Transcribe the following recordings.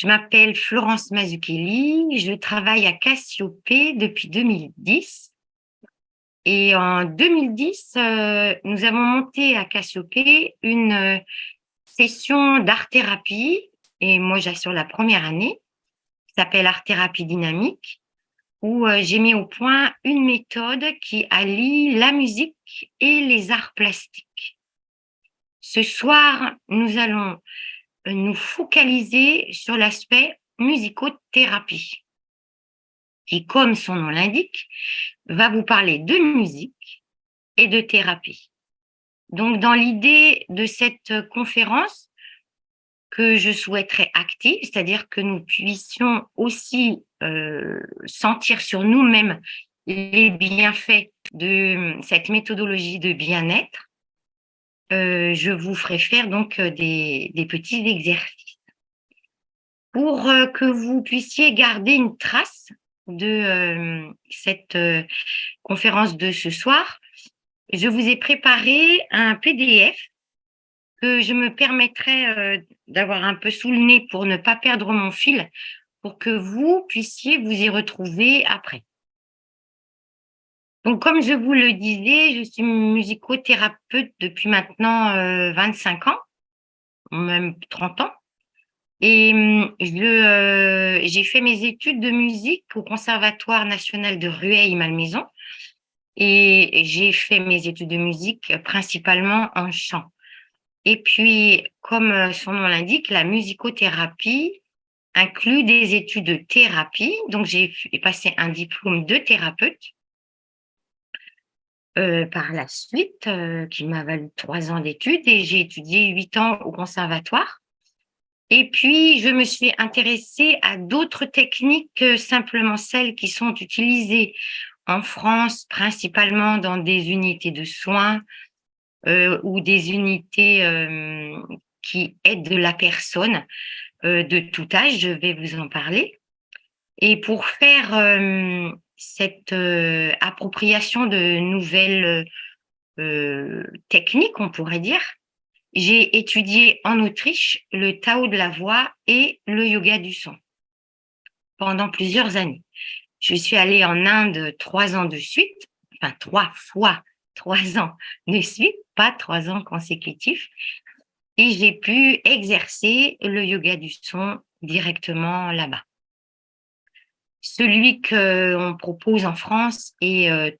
Je m'appelle Florence Mazzucchelli, je travaille à Cassiopée depuis 2010. Et en 2010, nous avons monté à Cassiopée une session d'art-thérapie, et moi j'assure la première année, qui s'appelle art-thérapie dynamique, où j'ai mis au point une méthode qui allie la musique et les arts plastiques. Ce soir, nous allons nous focaliser sur l'aspect musicothérapie, qui, comme son nom l'indique, va vous parler de musique et de thérapie. Donc, dans l'idée de cette conférence que je souhaiterais active, c'est-à-dire que nous puissions aussi sentir sur nous-mêmes les bienfaits de cette méthodologie de bien-être, je vous ferai faire donc des petits exercices pour que vous puissiez garder une trace de cette conférence de ce soir. Je vous ai préparé un PDF que je me permettrai d'avoir un peu sous le nez pour ne pas perdre mon fil, pour que vous puissiez vous y retrouver après. Donc, comme je vous le disais, je suis musicothérapeute depuis maintenant 25 ans, même 30 ans. Et j'ai fait mes études de musique au Conservatoire national de Rueil-Malmaison. Et j'ai fait mes études de musique principalement en chant. Et puis, comme son nom l'indique, la musicothérapie inclut des études de thérapie. Donc, j'ai passé un diplôme de thérapeute par la suite, qui m'a valu 3 ans d'études, et j'ai étudié 8 ans au conservatoire. Et puis, je me suis intéressée à d'autres techniques que simplement celles qui sont utilisées en France, principalement dans des unités de soins ou des unités qui aident la personne de tout âge. Je vais vous en parler. Et pour faire cette appropriation de nouvelles techniques, on pourrait dire, j'ai étudié en Autriche le Tao de la voix et le yoga du son pendant plusieurs années. Je suis allée en Inde 3 ans de suite, enfin 3 fois 3 ans de suite, pas 3 ans consécutifs, et j'ai pu exercer le yoga du son directement là-bas. Celui qu'on propose en France est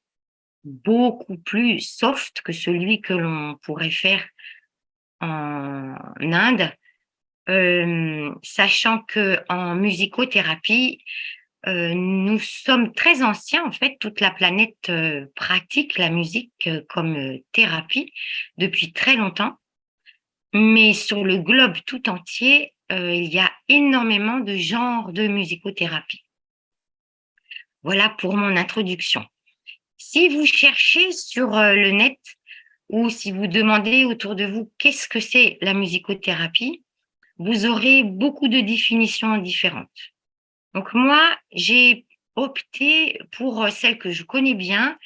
beaucoup plus soft que celui que l'on pourrait faire en Inde, sachant qu'en musicothérapie, nous sommes très anciens, en fait, toute la planète pratique la musique comme thérapie depuis très longtemps, mais sur le globe tout entier, il y a énormément de genres de musicothérapie. Voilà pour mon introduction. Si vous cherchez sur le net ou si vous demandez autour de vous qu'est-ce que c'est la musicothérapie, vous aurez beaucoup de définitions différentes. Donc moi, j'ai opté pour celle que je connais bien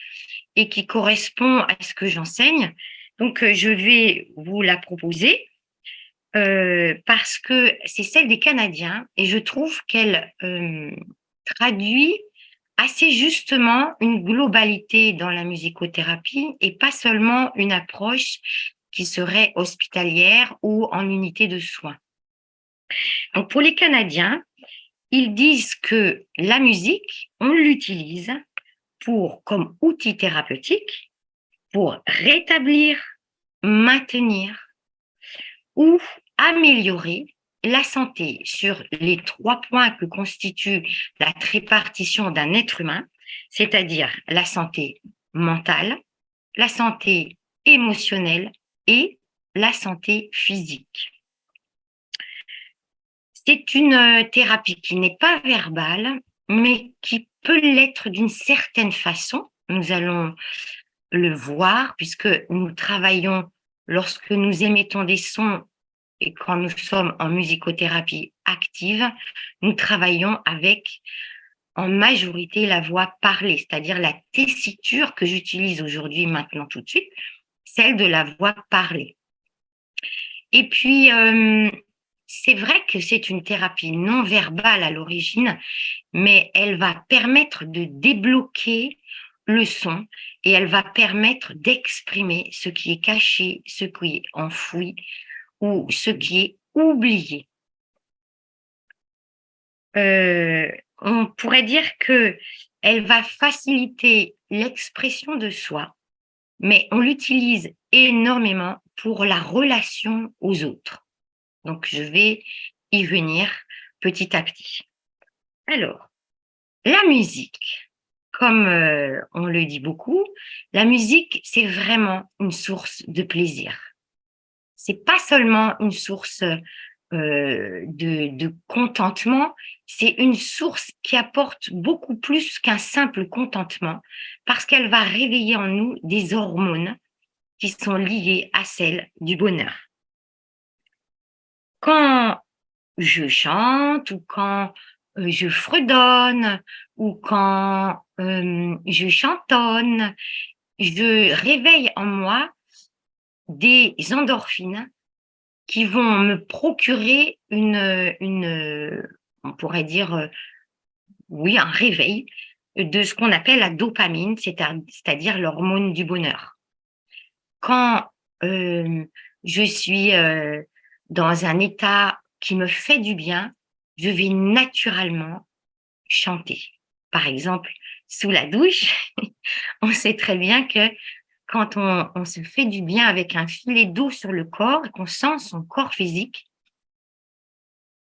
et qui correspond à ce que j'enseigne. Donc je vais vous la proposer parce que c'est celle des Canadiens et je trouve qu'elle traduit assez justement une globalité dans la musicothérapie et pas seulement une approche qui serait hospitalière ou en unité de soins. Donc pour les Canadiens, ils disent que la musique, on l'utilise comme outil thérapeutique pour rétablir, maintenir ou améliorer la santé sur les 3 points que constitue la tripartition d'un être humain, c'est-à-dire la santé mentale, la santé émotionnelle et la santé physique. C'est une thérapie qui n'est pas verbale, mais qui peut l'être d'une certaine façon. Nous allons le voir puisque nous travaillons lorsque nous émettons des sons et quand nous sommes en musicothérapie active, nous travaillons avec en majorité la voix parlée, c'est-à-dire la tessiture que j'utilise aujourd'hui, maintenant tout de suite, celle de la voix parlée. Et puis, c'est vrai que c'est une thérapie non verbale à l'origine, mais elle va permettre de débloquer le son et elle va permettre d'exprimer ce qui est caché, ce qui est enfoui ou ce qui est oublié. On pourrait dire que elle va faciliter l'expression de soi, mais on l'utilise énormément pour la relation aux autres. Donc je vais y venir petit à petit. Alors, la musique, comme, on le dit beaucoup, la musique, c'est vraiment une source de plaisir. C'est pas seulement une source, de contentement, c'est une source qui apporte beaucoup plus qu'un simple contentement, parce qu'elle va réveiller en nous des hormones qui sont liées à celles du bonheur. Quand je chante ou quand, je fredonne ou quand, je chantonne, je réveille en moi des endorphines qui vont me procurer on pourrait dire, oui, un réveil de ce qu'on appelle la dopamine, c'est-à-dire l'hormone du bonheur. Quand, je suis, dans un état qui me fait du bien, je vais naturellement chanter. Par exemple, sous la douche, on sait très bien que quand on se fait du bien avec un filet d'eau sur le corps et qu'on sent son corps physique,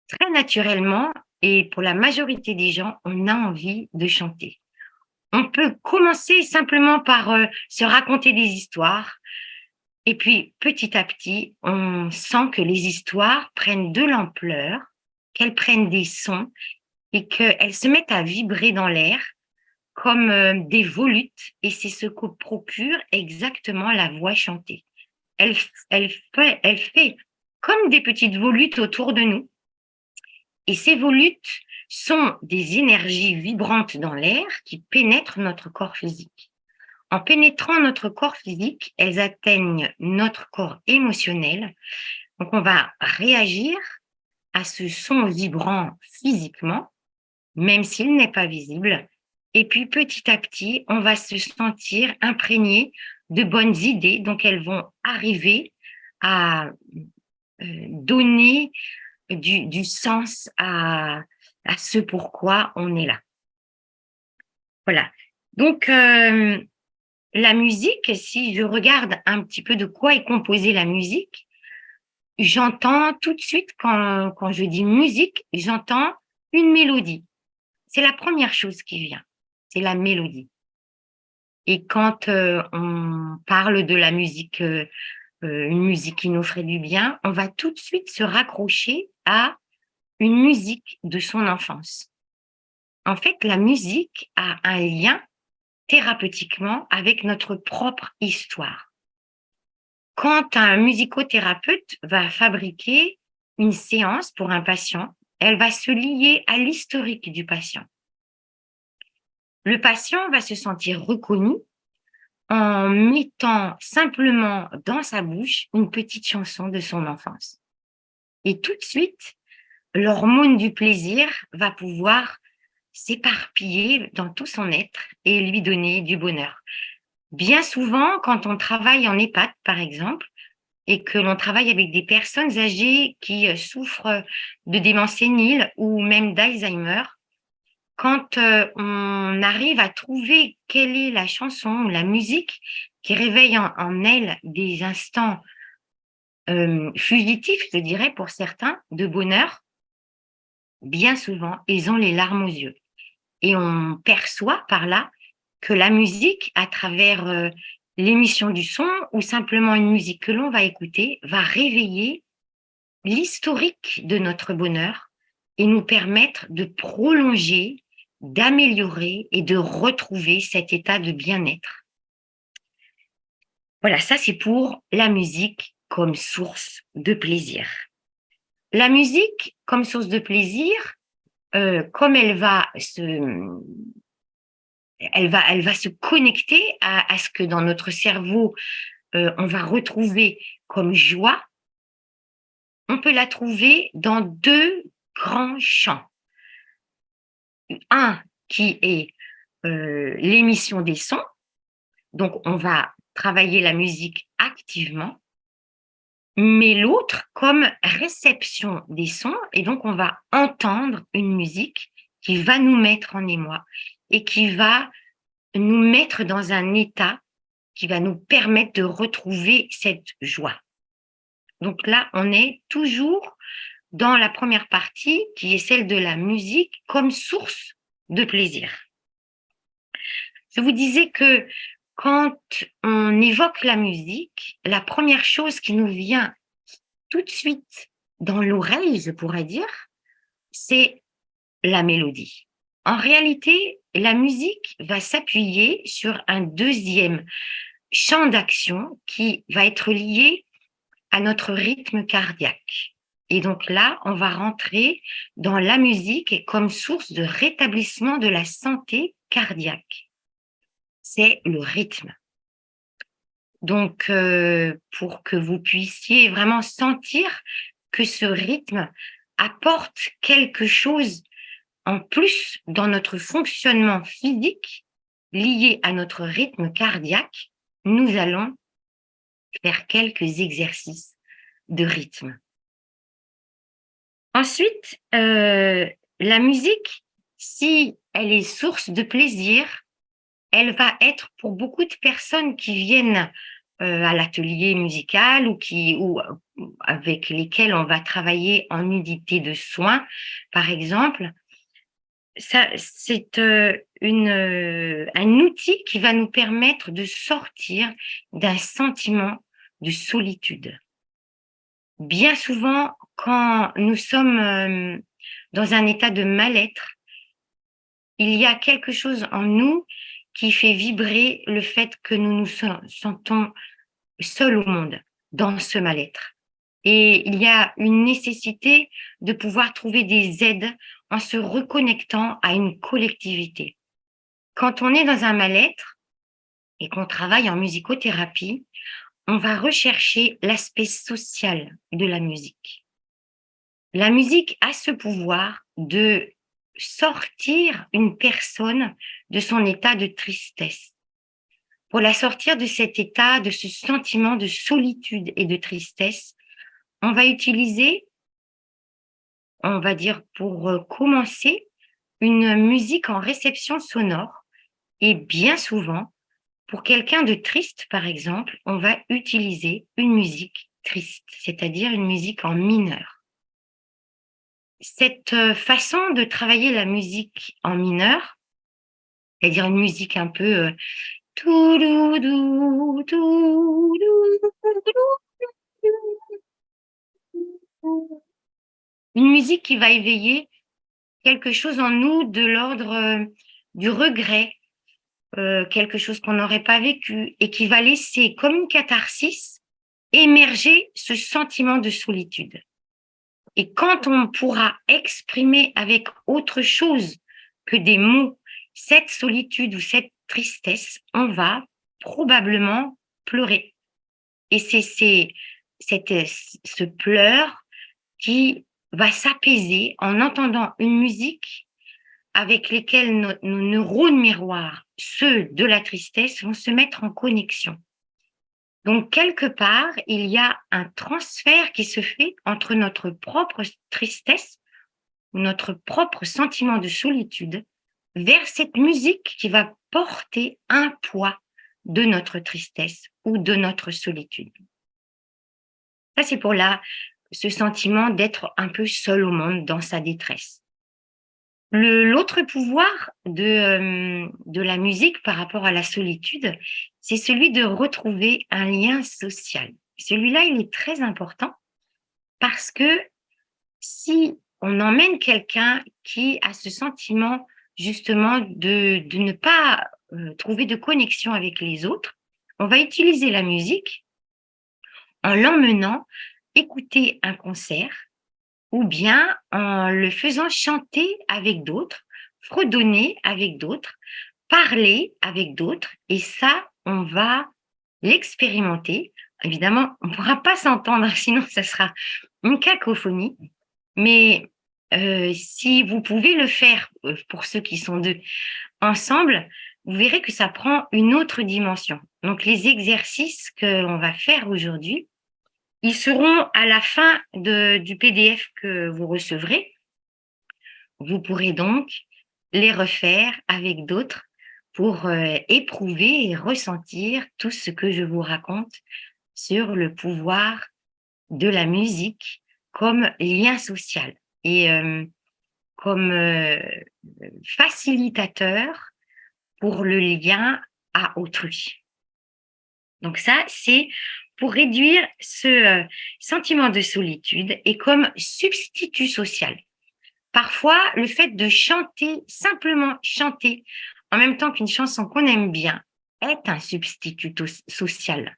très naturellement et pour la majorité des gens, on a envie de chanter. On peut commencer simplement par, se raconter des histoires et puis petit à petit, on sent que les histoires prennent de l'ampleur, qu'elles prennent des sons et qu'elles se mettent à vibrer dans l'air comme, des volutes et c'est ce que procure exactement la voix chantée. Elle fait comme des petites volutes autour de nous et ces volutes sont des énergies vibrantes dans l'air qui pénètrent notre corps physique. En pénétrant notre corps physique, elles atteignent notre corps émotionnel. Donc, on va réagir à ce son vibrant physiquement, même s'il n'est pas visible. Et puis, petit à petit, on va se sentir imprégné de bonnes idées. Donc, elles vont arriver à donner du sens à ce pourquoi on est là. Voilà. Donc, la musique, si je regarde un petit peu de quoi est composée la musique, j'entends tout de suite quand je dis musique, j'entends une mélodie. C'est la première chose qui vient, c'est la mélodie. Et quand, on parle de la musique, une musique qui nous ferait du bien, on va tout de suite se raccrocher à une musique de son enfance. En fait, la musique a un lien thérapeutiquement avec notre propre histoire. Quand un musicothérapeute va fabriquer une séance pour un patient, elle va se lier à l'historique du patient. Le patient va se sentir reconnu en mettant simplement dans sa bouche une petite chanson de son enfance. Et tout de suite, l'hormone du plaisir va pouvoir s'éparpiller dans tout son être et lui donner du bonheur. Bien souvent, quand on travaille en EHPAD, par exemple, et que l'on travaille avec des personnes âgées qui souffrent de démence sénile ou même d'Alzheimer, quand on arrive à trouver quelle est la chanson ou la musique qui réveille en elles des instants fugitifs, je dirais pour certains, de bonheur, bien souvent, ils ont les larmes aux yeux. Et on perçoit par là que la musique, à travers l'émission du son ou simplement une musique que l'on va écouter, va réveiller l'historique de notre bonheur et nous permettre de prolonger, d'améliorer et de retrouver cet état de bien-être. Voilà, ça c'est pour la musique comme source de plaisir. La musique comme source de plaisir, comme elle va se connecter à ce que dans notre cerveau, on va retrouver comme joie. on peut la trouver dans deux grands champs. Un qui est l'émission des sons, donc on va travailler la musique activement, mais l'autre comme réception des sons, et donc on va entendre une musique qui va nous mettre en émoi et qui va nous mettre dans un état qui va nous permettre de retrouver cette joie. Donc là, on est toujours dans la première partie qui est celle de la musique comme source de plaisir. Je vous disais que quand on évoque la musique, la première chose qui nous vient tout de suite dans l'oreille, je pourrais dire, c'est la mélodie. En réalité, la musique va s'appuyer sur un deuxième champ d'action qui va être lié à notre rythme cardiaque. Et donc là, on va rentrer dans la musique comme source de rétablissement de la santé cardiaque. C'est le rythme. Donc, pour que vous puissiez vraiment sentir que ce rythme apporte quelque chose en plus dans notre fonctionnement physique lié à notre rythme cardiaque, nous allons faire quelques exercices de rythme. Ensuite, la musique, si elle est source de plaisir, elle va être pour beaucoup de personnes qui viennent à l'atelier musical ou avec lesquelles on va travailler en unité de soins, par exemple. Ça, c'est un outil qui va nous permettre de sortir d'un sentiment de solitude. Bien souvent, quand nous sommes dans un état de mal-être, il y a quelque chose en nous qui fait vibrer le fait que nous nous sentons seuls au monde dans ce mal-être. Et il y a une nécessité de pouvoir trouver des aides en se reconnectant à une collectivité. Quand on est dans un mal-être et qu'on travaille en musicothérapie, on va rechercher l'aspect social de la musique. La musique a ce pouvoir de sortir une personne de son état de tristesse. Pour la sortir de cet état, de ce sentiment de solitude et de tristesse, on va utiliser, on va dire pour commencer, une musique en réception sonore. Et bien souvent, pour quelqu'un de triste, par exemple, on va utiliser une musique triste, c'est-à-dire une musique en mineur. Cette façon de travailler la musique en mineur, c'est-à-dire une musique un peu une musique qui va éveiller quelque chose en nous de l'ordre du regret, quelque chose qu'on n'aurait pas vécu et qui va laisser comme une catharsis émerger ce sentiment de solitude. Et quand on pourra exprimer avec autre chose que des mots cette solitude ou cette tristesse, on va probablement pleurer. Et c'est ce pleur qui va s'apaiser en entendant une musique avec lesquels nos neurones miroirs, ceux de la tristesse, vont se mettre en connexion. Donc, quelque part, il y a un transfert qui se fait entre notre propre tristesse, notre propre sentiment de solitude, vers cette musique qui va porter un poids de notre tristesse ou de notre solitude. Ça, c'est pour ce sentiment d'être un peu seul au monde dans sa détresse. L'autre pouvoir de la musique par rapport à la solitude, c'est celui de retrouver un lien social. Celui-là, il est très important parce que si on emmène quelqu'un qui a ce sentiment justement de ne pas trouver de connexion avec les autres, on va utiliser la musique en l'emmenant écouter un concert ou bien en le faisant chanter avec d'autres, fredonner avec d'autres, parler avec d'autres. Et ça, on va l'expérimenter Évidemment, on ne pourra pas s'entendre, sinon ça sera une cacophonie. Mais si vous pouvez le faire, pour ceux qui sont 2 ensemble, vous verrez que ça prend une autre dimension. Donc les exercices que l'on va faire aujourd'hui, ils seront à la fin du PDF que vous recevrez. Vous pourrez donc les refaire avec d'autres pour éprouver et ressentir tout ce que je vous raconte sur le pouvoir de la musique comme lien social et comme facilitateur pour le lien à autrui. Donc ça, c'est pour réduire ce sentiment de solitude et comme substitut social. Parfois, le fait de chanter, simplement chanter, en même temps qu'une chanson qu'on aime bien, est un substitut social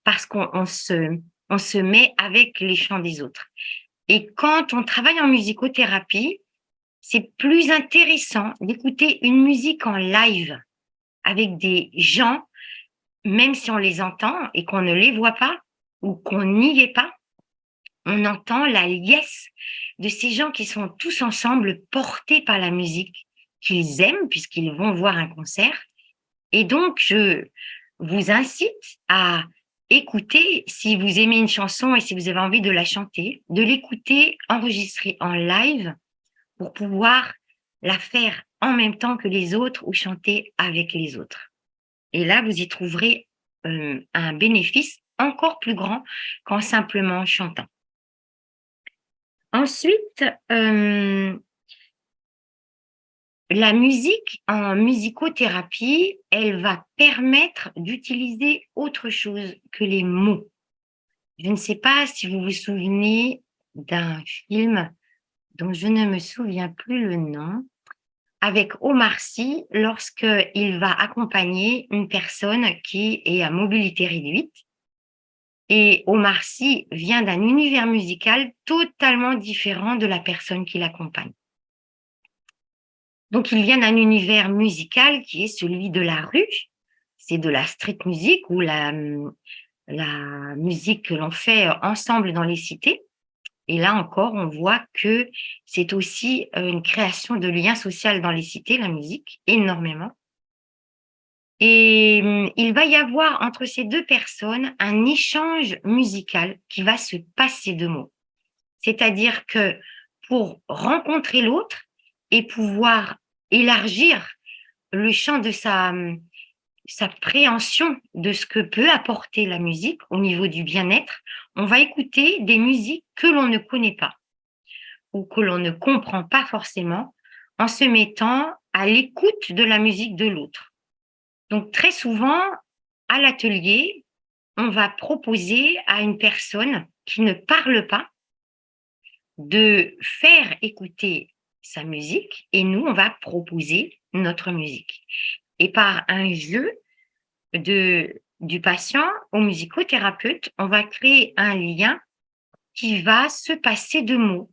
parce qu'on se met avec les chants des autres. Et quand on travaille en musicothérapie, c'est plus intéressant d'écouter une musique en live avec des gens, même si on les entend et qu'on ne les voit pas ou qu'on n'y est pas, on entend la liesse de ces gens qui sont tous ensemble portés par la musique qu'ils aiment puisqu'ils vont voir un concert. Et donc, je vous incite à écouter, si vous aimez une chanson et si vous avez envie de la chanter, de l'écouter enregistrée en live pour pouvoir la faire en même temps que les autres ou chanter avec les autres. Et là, vous y trouverez un bénéfice encore plus grand qu'en simplement chantant. Ensuite, la musique en musicothérapie, elle va permettre d'utiliser autre chose que les mots. Je ne sais pas si vous vous souvenez d'un film dont je ne me souviens plus le nom, avec Omar Sy, lorsqu'il va accompagner une personne qui est à mobilité réduite. Et Omar Sy vient d'un univers musical totalement différent de la personne qui l'accompagne. Donc, il vient d'un univers musical qui est celui de la rue. C'est de la street music ou la musique que l'on fait ensemble dans les cités. Et là encore, on voit que c'est aussi une création de liens sociaux dans les cités, la musique, énormément. Et il va y avoir entre ces 2 personnes un échange musical qui va se passer de mots. C'est-à-dire que pour rencontrer l'autre et pouvoir élargir le champ de sa préhension de ce que peut apporter la musique au niveau du bien-être, on va écouter des musiques que l'on ne connaît pas ou que l'on ne comprend pas forcément en se mettant à l'écoute de la musique de l'autre. Donc très souvent, à l'atelier, on va proposer à une personne qui ne parle pas de faire écouter sa musique et nous, on va proposer notre musique. Et par un jeu du patient au musicothérapeute, on va créer un lien qui va se passer de mots,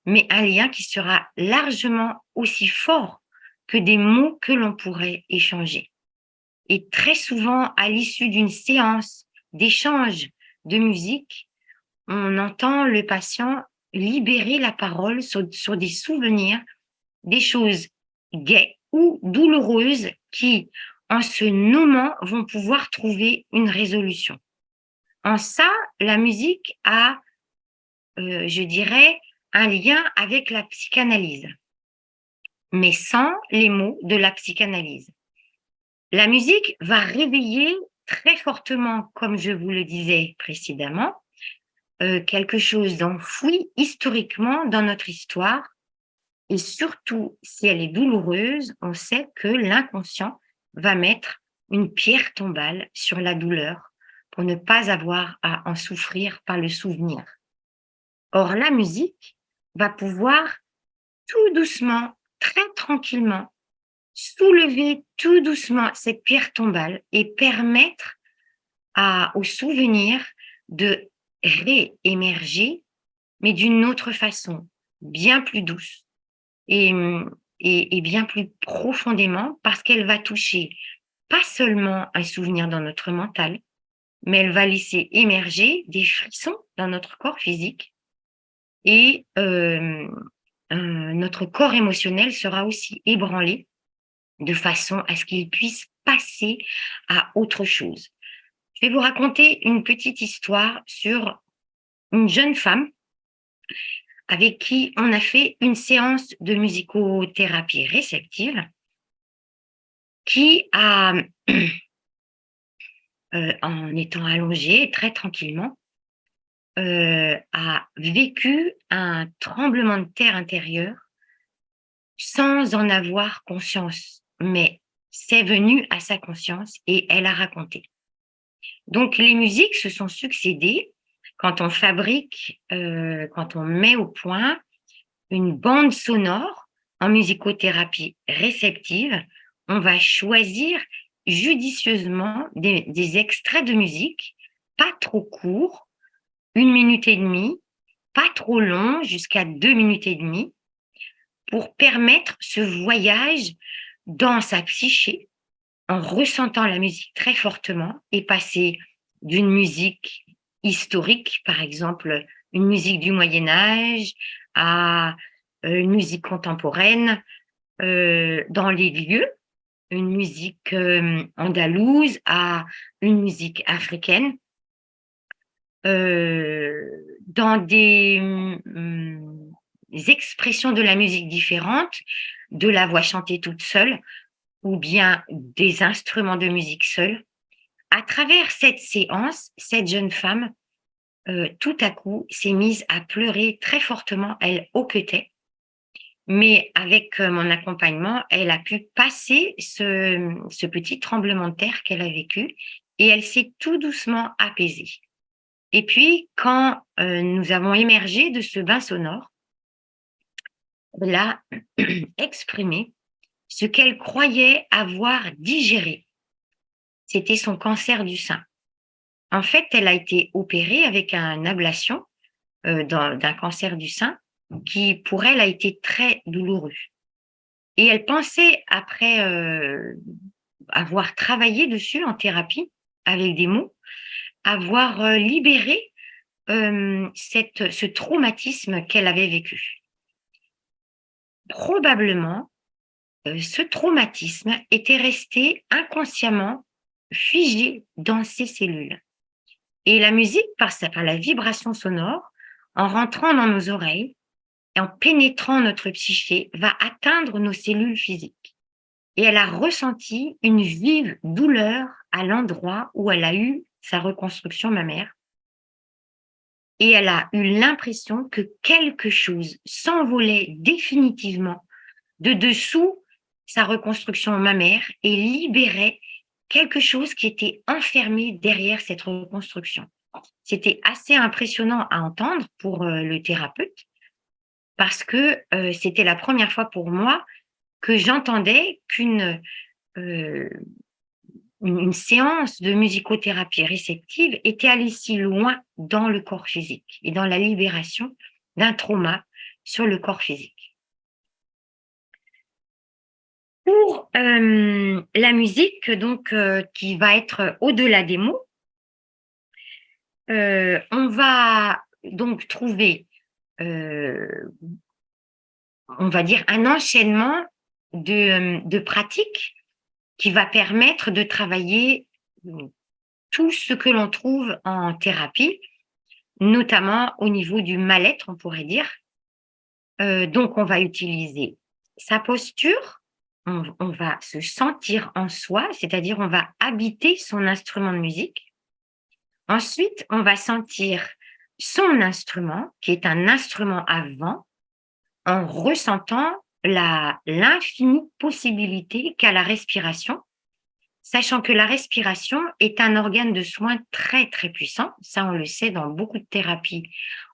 mais un lien qui sera largement aussi fort que des mots que l'on pourrait échanger. Et très souvent, à l'issue d'une séance d'échange de musique, on entend le patient libérer la parole sur des souvenirs, des choses gaies ou douloureuses qui, en se nommant, vont pouvoir trouver une résolution. En ça, la musique a, je dirais, un lien avec la psychanalyse, mais sans les mots de la psychanalyse. La musique va réveiller très fortement, comme je vous le disais précédemment, quelque chose d'enfoui historiquement dans notre histoire. Et surtout, si elle est douloureuse, on sait que l'inconscient va mettre une pierre tombale sur la douleur pour ne pas avoir à en souffrir par le souvenir. Or, la musique va pouvoir tout doucement, très tranquillement, soulever tout doucement cette pierre tombale et permettre au souvenir de réémerger, mais d'une autre façon, bien plus douce et, et bien plus profondément, parce qu'elle va toucher pas seulement un souvenir dans notre mental, mais elle va laisser émerger des frissons dans notre corps physique et notre corps émotionnel sera aussi ébranlé de façon à ce qu'il puisse passer à autre chose. Je vais vous raconter une petite histoire sur une jeune femme avec qui on a fait une séance de musicothérapie réceptive qui a, en étant allongée très tranquillement, a vécu un tremblement de terre intérieur sans en avoir conscience, mais c'est venu à sa conscience et elle a raconté. Donc les musiques se sont succédées quand on fabrique, quand on met au point une bande sonore en musicothérapie réceptive. On va choisir judicieusement des extraits de musique, pas trop courts, 1 minute et demie, pas trop longs, jusqu'à 2 minutes et demie, pour permettre ce voyage dans sa psyché en ressentant la musique très fortement et passer d'une musique historique, par exemple une musique du Moyen Âge, à une musique contemporaine, dans les lieux, une musique andalouse à une musique africaine, dans des expressions de la musique différentes, de la voix chantée toute seule ou bien des instruments de musique seuls. À travers cette séance, cette jeune femme, tout à coup, s'est mise à pleurer très fortement. Elle hoquetait, mais avec mon accompagnement, elle a pu passer ce petit tremblement de terre qu'elle a vécu et elle s'est tout doucement apaisée. Et puis, quand nous avons émergé de ce bain sonore, elle a exprimé ce qu'elle croyait avoir digéré. C'était son cancer du sein. En fait, elle a été opérée avec une ablation d'un cancer du sein qui, pour elle, a été très douloureux. Et elle pensait, après avoir travaillé dessus en thérapie, avec des mots, avoir libéré ce traumatisme qu'elle avait vécu. Probablement, ce traumatisme était resté inconsciemment figé dans ses cellules. Et la musique, par la vibration sonore, en rentrant dans nos oreilles et en pénétrant notre psyché, va atteindre nos cellules physiques. Et elle a ressenti une vive douleur à l'endroit où elle a eu sa reconstruction mammaire. Et elle a eu l'impression que quelque chose s'envolait définitivement de dessous sa reconstruction mammaire et libérait quelque chose qui était enfermé derrière cette reconstruction. C'était assez impressionnant à entendre pour le thérapeute parce que c'était la première fois pour moi que j'entendais une séance de musicothérapie réceptive était allée si loin dans le corps physique et dans la libération d'un trauma sur le corps physique. Pour la musique, donc, qui va être au-delà des mots, on va donc trouver, on va dire, un enchaînement de pratiques qui va permettre de travailler tout ce que l'on trouve en thérapie, notamment au niveau du mal-être, on pourrait dire. Donc, on va utiliser sa posture, on va se sentir en soi, c'est-à-dire on va habiter son instrument de musique. Ensuite, on va sentir son instrument, qui est un instrument à vent, en ressentant l'infinie possibilité qu'a la respiration, sachant que la respiration est un organe de soin très, très puissant. Ça, on le sait dans beaucoup de thérapies,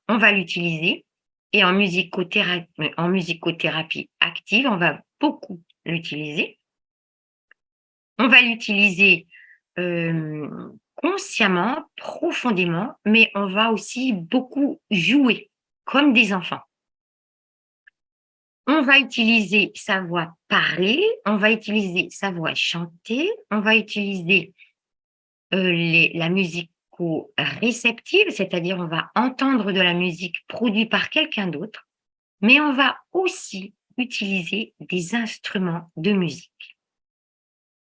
on va l'utiliser. Et en musicothérapie active, on va beaucoup l'utiliser. On va l'utiliser consciemment, profondément, mais on va aussi beaucoup jouer comme des enfants. On va utiliser sa voix parlée, on va utiliser sa voix chantée, on va utiliser la musique musico-réceptive, c'est-à-dire on va entendre de la musique produite par quelqu'un d'autre, mais on va aussi utiliser des instruments de musique.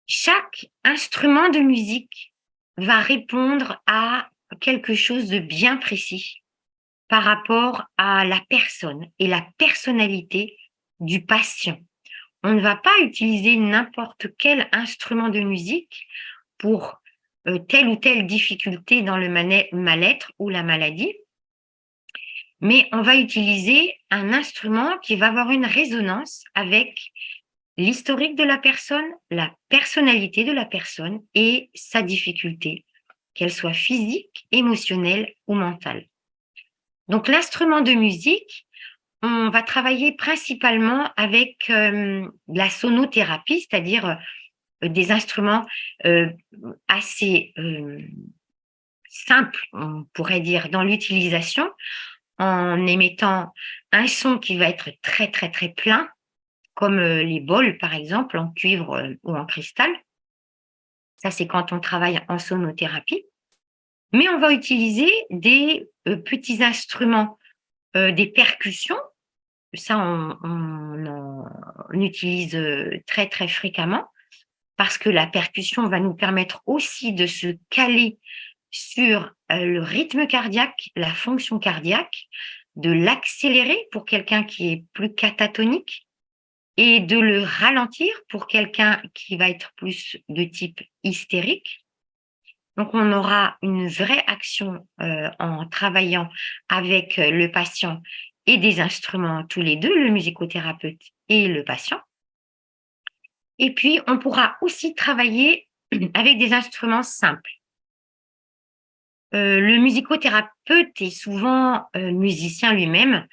Chaque instrument de musique va répondre à quelque chose de bien précis par rapport à la personne et la personnalité du patient. On ne va pas utiliser n'importe quel instrument de musique pour telle ou telle difficulté dans le mal-être ou la maladie, mais on va utiliser un instrument qui va avoir une résonance avec l'historique de la personne, la personnalité de la personne et sa difficulté, qu'elle soit physique, émotionnelle ou mentale. Donc l'instrument de musique, on va travailler principalement avec la sonothérapie, c'est-à-dire des instruments assez simples, on pourrait dire, dans l'utilisation, en émettant un son qui va être très, très, très plein, comme les bols, par exemple, en cuivre ou en cristal. Ça, c'est quand on travaille en sonothérapie. Mais on va utiliser des petits instruments, des percussions. Ça, on utilise très, très fréquemment parce que la percussion va nous permettre aussi de se caler sur le rythme cardiaque, la fonction cardiaque, de l'accélérer pour quelqu'un qui est plus catatonique et de le ralentir pour quelqu'un qui va être plus de type hystérique. Donc, on aura une vraie action en travaillant avec le patient et des instruments tous les deux, le musicothérapeute et le patient. Et puis, on pourra aussi travailler avec des instruments simples. Le musicothérapeute est souvent musicien lui-même.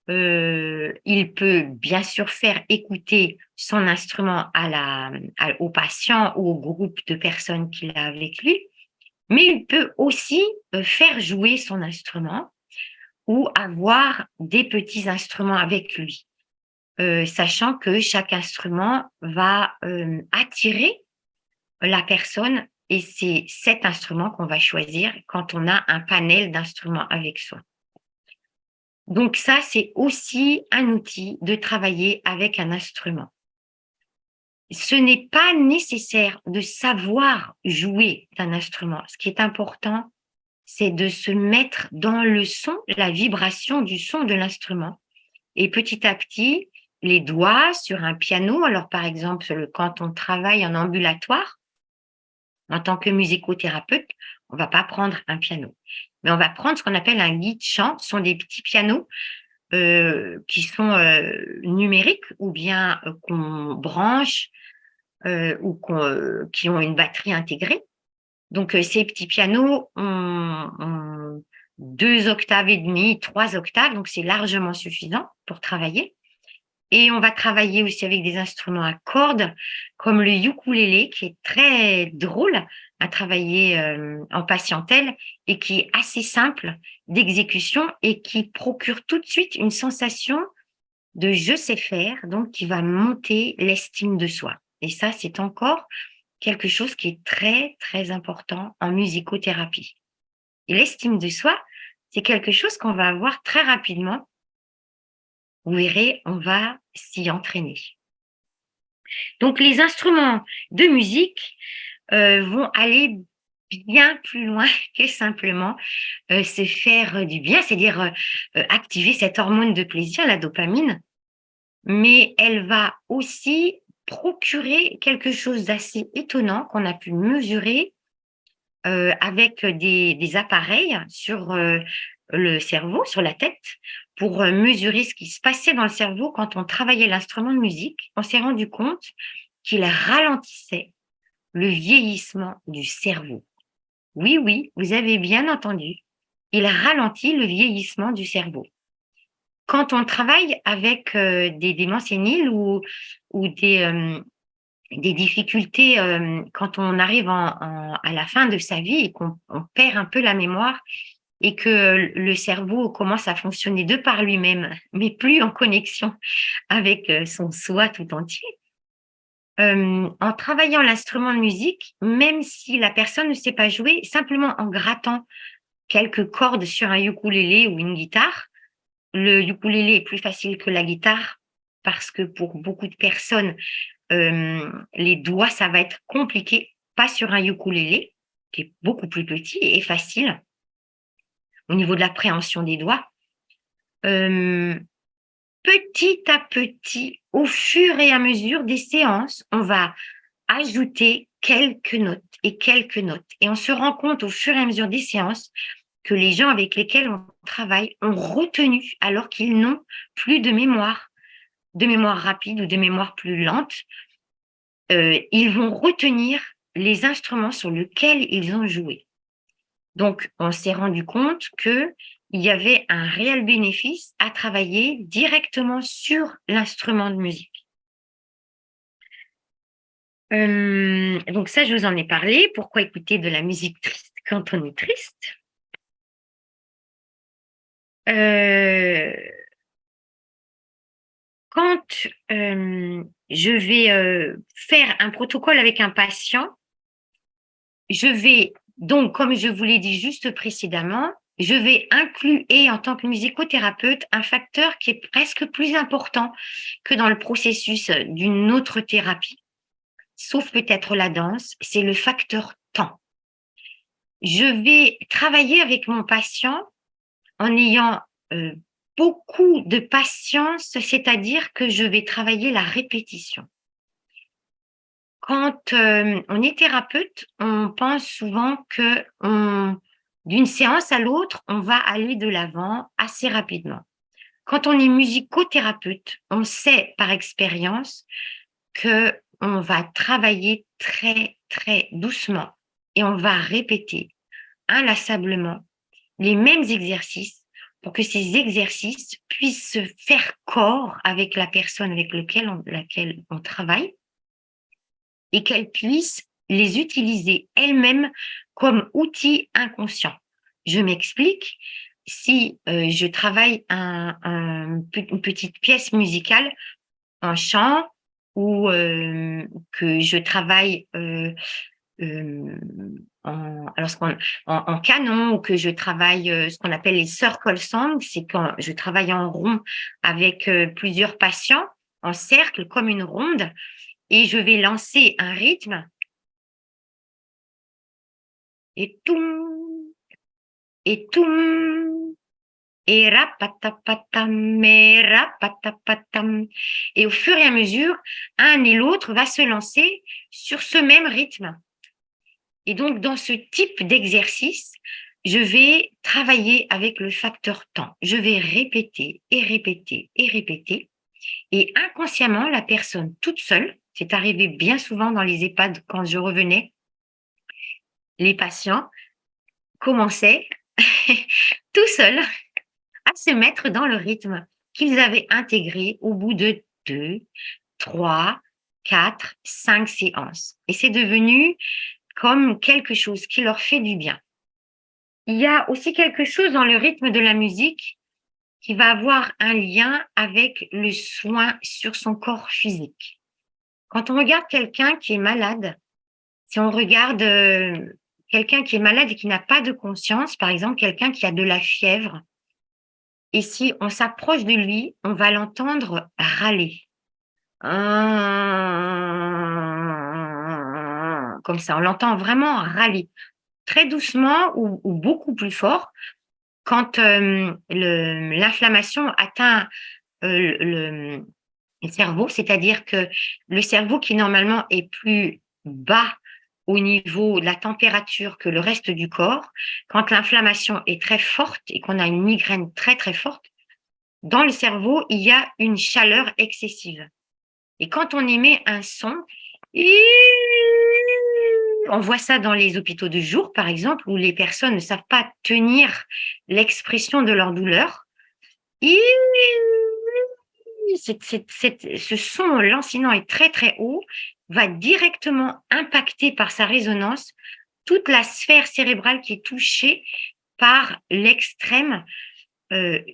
Il peut bien sûr faire écouter son instrument au patient ou au groupe de personnes qu'il a avec lui, mais il peut aussi faire jouer son instrument ou avoir des petits instruments avec lui, sachant que chaque instrument va attirer la personne et c'est cet instrument qu'on va choisir quand on a un panel d'instruments avec soi. Donc ça, c'est aussi un outil de travailler avec un instrument. Ce n'est pas nécessaire de savoir jouer d'un instrument. Ce qui est important, c'est de se mettre dans le son, la vibration du son de l'instrument. Et petit à petit, les doigts sur un piano, alors par exemple, quand on travaille en ambulatoire, en tant que musicothérapeute, on va pas prendre un piano, mais on va prendre ce qu'on appelle un guide-chant. Ce sont des petits pianos qui sont numériques ou bien qu'on branche ou qui ont une batterie intégrée. Donc, ces petits pianos ont 2 octaves et demie, 3 octaves, donc c'est largement suffisant pour travailler. Et on va travailler aussi avec des instruments à cordes, comme le ukulélé, qui est très drôle à travailler en patientèle et qui est assez simple d'exécution et qui procure tout de suite une sensation de je sais faire, donc qui va monter l'estime de soi. Et ça, c'est encore quelque chose qui est très, très important en musicothérapie. Et l'estime de soi, c'est quelque chose qu'on va avoir très rapidement. Vous verrez, on va s'y entraîner. Donc, les instruments de musique vont aller bien plus loin que simplement se faire du bien, c'est-à-dire activer cette hormone de plaisir, la dopamine, mais elle va aussi procurer quelque chose d'assez étonnant qu'on a pu mesurer avec des appareils sur le cerveau, sur la tête, pour mesurer ce qui se passait dans le cerveau quand on travaillait l'instrument de musique. On s'est rendu compte qu'il ralentissait le vieillissement du cerveau. Oui, oui, vous avez bien entendu. Il ralentit le vieillissement du cerveau. Quand on travaille avec des démences séniles ou des difficultés quand on arrive à la fin de sa vie et qu'on perd un peu la mémoire et que le cerveau commence à fonctionner de par lui-même, mais plus en connexion avec son soi tout entier, En travaillant l'instrument de musique, même si la personne ne sait pas jouer, simplement en grattant quelques cordes sur un ukulélé ou une guitare. Le ukulélé est plus facile que la guitare parce que pour beaucoup de personnes, les doigts, ça va être compliqué, pas sur un ukulélé qui est beaucoup plus petit et facile au niveau de l'appréhension des doigts. Hem, Petit à petit, au fur et à mesure des séances, on va ajouter quelques notes et quelques notes et on se rend compte au fur et à mesure des séances que les gens avec lesquels on travaille ont retenu alors qu'ils n'ont plus de mémoire rapide ou de mémoire plus lente. Ils vont retenir les instruments sur lesquels ils ont joué. Donc, on s'est rendu compte qu'il y avait un réel bénéfice à travailler directement sur l'instrument de musique. Donc ça, je vous en ai parlé. Pourquoi écouter de la musique triste quand on est triste? Euh, Quand je vais faire un protocole avec un patient, je vais donc, comme je vous l'ai dit juste précédemment, je vais inclure en tant que musicothérapeute un facteur qui est presque plus important que dans le processus d'une autre thérapie, sauf peut-être la danse, c'est le facteur temps. Je vais travailler avec mon patient en ayant euh, beaucoup de patience, c'est-à-dire que je vais travailler la répétition. Quand on est thérapeute, on pense souvent que d'une séance à l'autre, on va aller de l'avant assez rapidement. Quand on est musicothérapeute, on sait par expérience que on va travailler très, très doucement et on va répéter inlassablement les mêmes exercices pour que ces exercices puissent se faire corps avec la personne avec laquelle on travaille et qu'elle puisse les utiliser elle-même comme outils inconscients. Je m'explique. Si je travaille une petite pièce musicale, un chant, ou que je travaille en canon, ou que je travaille ce qu'on appelle les circle songs, c'est quand je travaille en rond avec plusieurs patients, en cercle, comme une ronde, et je vais lancer un rythme et toum, et toum, et rapatapatam, et rapatapatam. Et au fur et à mesure, un et l'autre va se lancer sur ce même rythme. Et donc, dans ce type d'exercice, je vais travailler avec le facteur temps. Je vais répéter et répéter et répéter. Et inconsciemment, la personne toute seule, c'est arrivé bien souvent dans les EHPAD quand je revenais, les patients commençaient tout seuls à se mettre dans le rythme qu'ils avaient intégré au bout de 2, 3, 4, 5 séances. Et c'est devenu comme quelque chose qui leur fait du bien. Il y a aussi quelque chose dans le rythme de la musique qui va avoir un lien avec le soin sur son corps physique. Quand on regarde quelqu'un qui est malade, si on regarde quelqu'un qui est malade et qui n'a pas de conscience, par exemple quelqu'un qui a de la fièvre, et si on s'approche de lui, on va l'entendre râler. Comme ça, on l'entend vraiment râler, très doucement ou beaucoup plus fort quand l'inflammation atteint le cerveau, c'est-à-dire que le cerveau qui normalement est plus bas au niveau de la température que le reste du corps, quand l'inflammation est très forte et qu'on a une migraine très très forte, dans le cerveau, il y a une chaleur excessive. Et quand on émet un son, on voit ça dans les hôpitaux de jour, par exemple, où les personnes ne savent pas tenir l'expression de leur douleur. Ce son lancinant est très très haut, va directement impacter par sa résonance toute la sphère cérébrale qui est touchée par l'extrême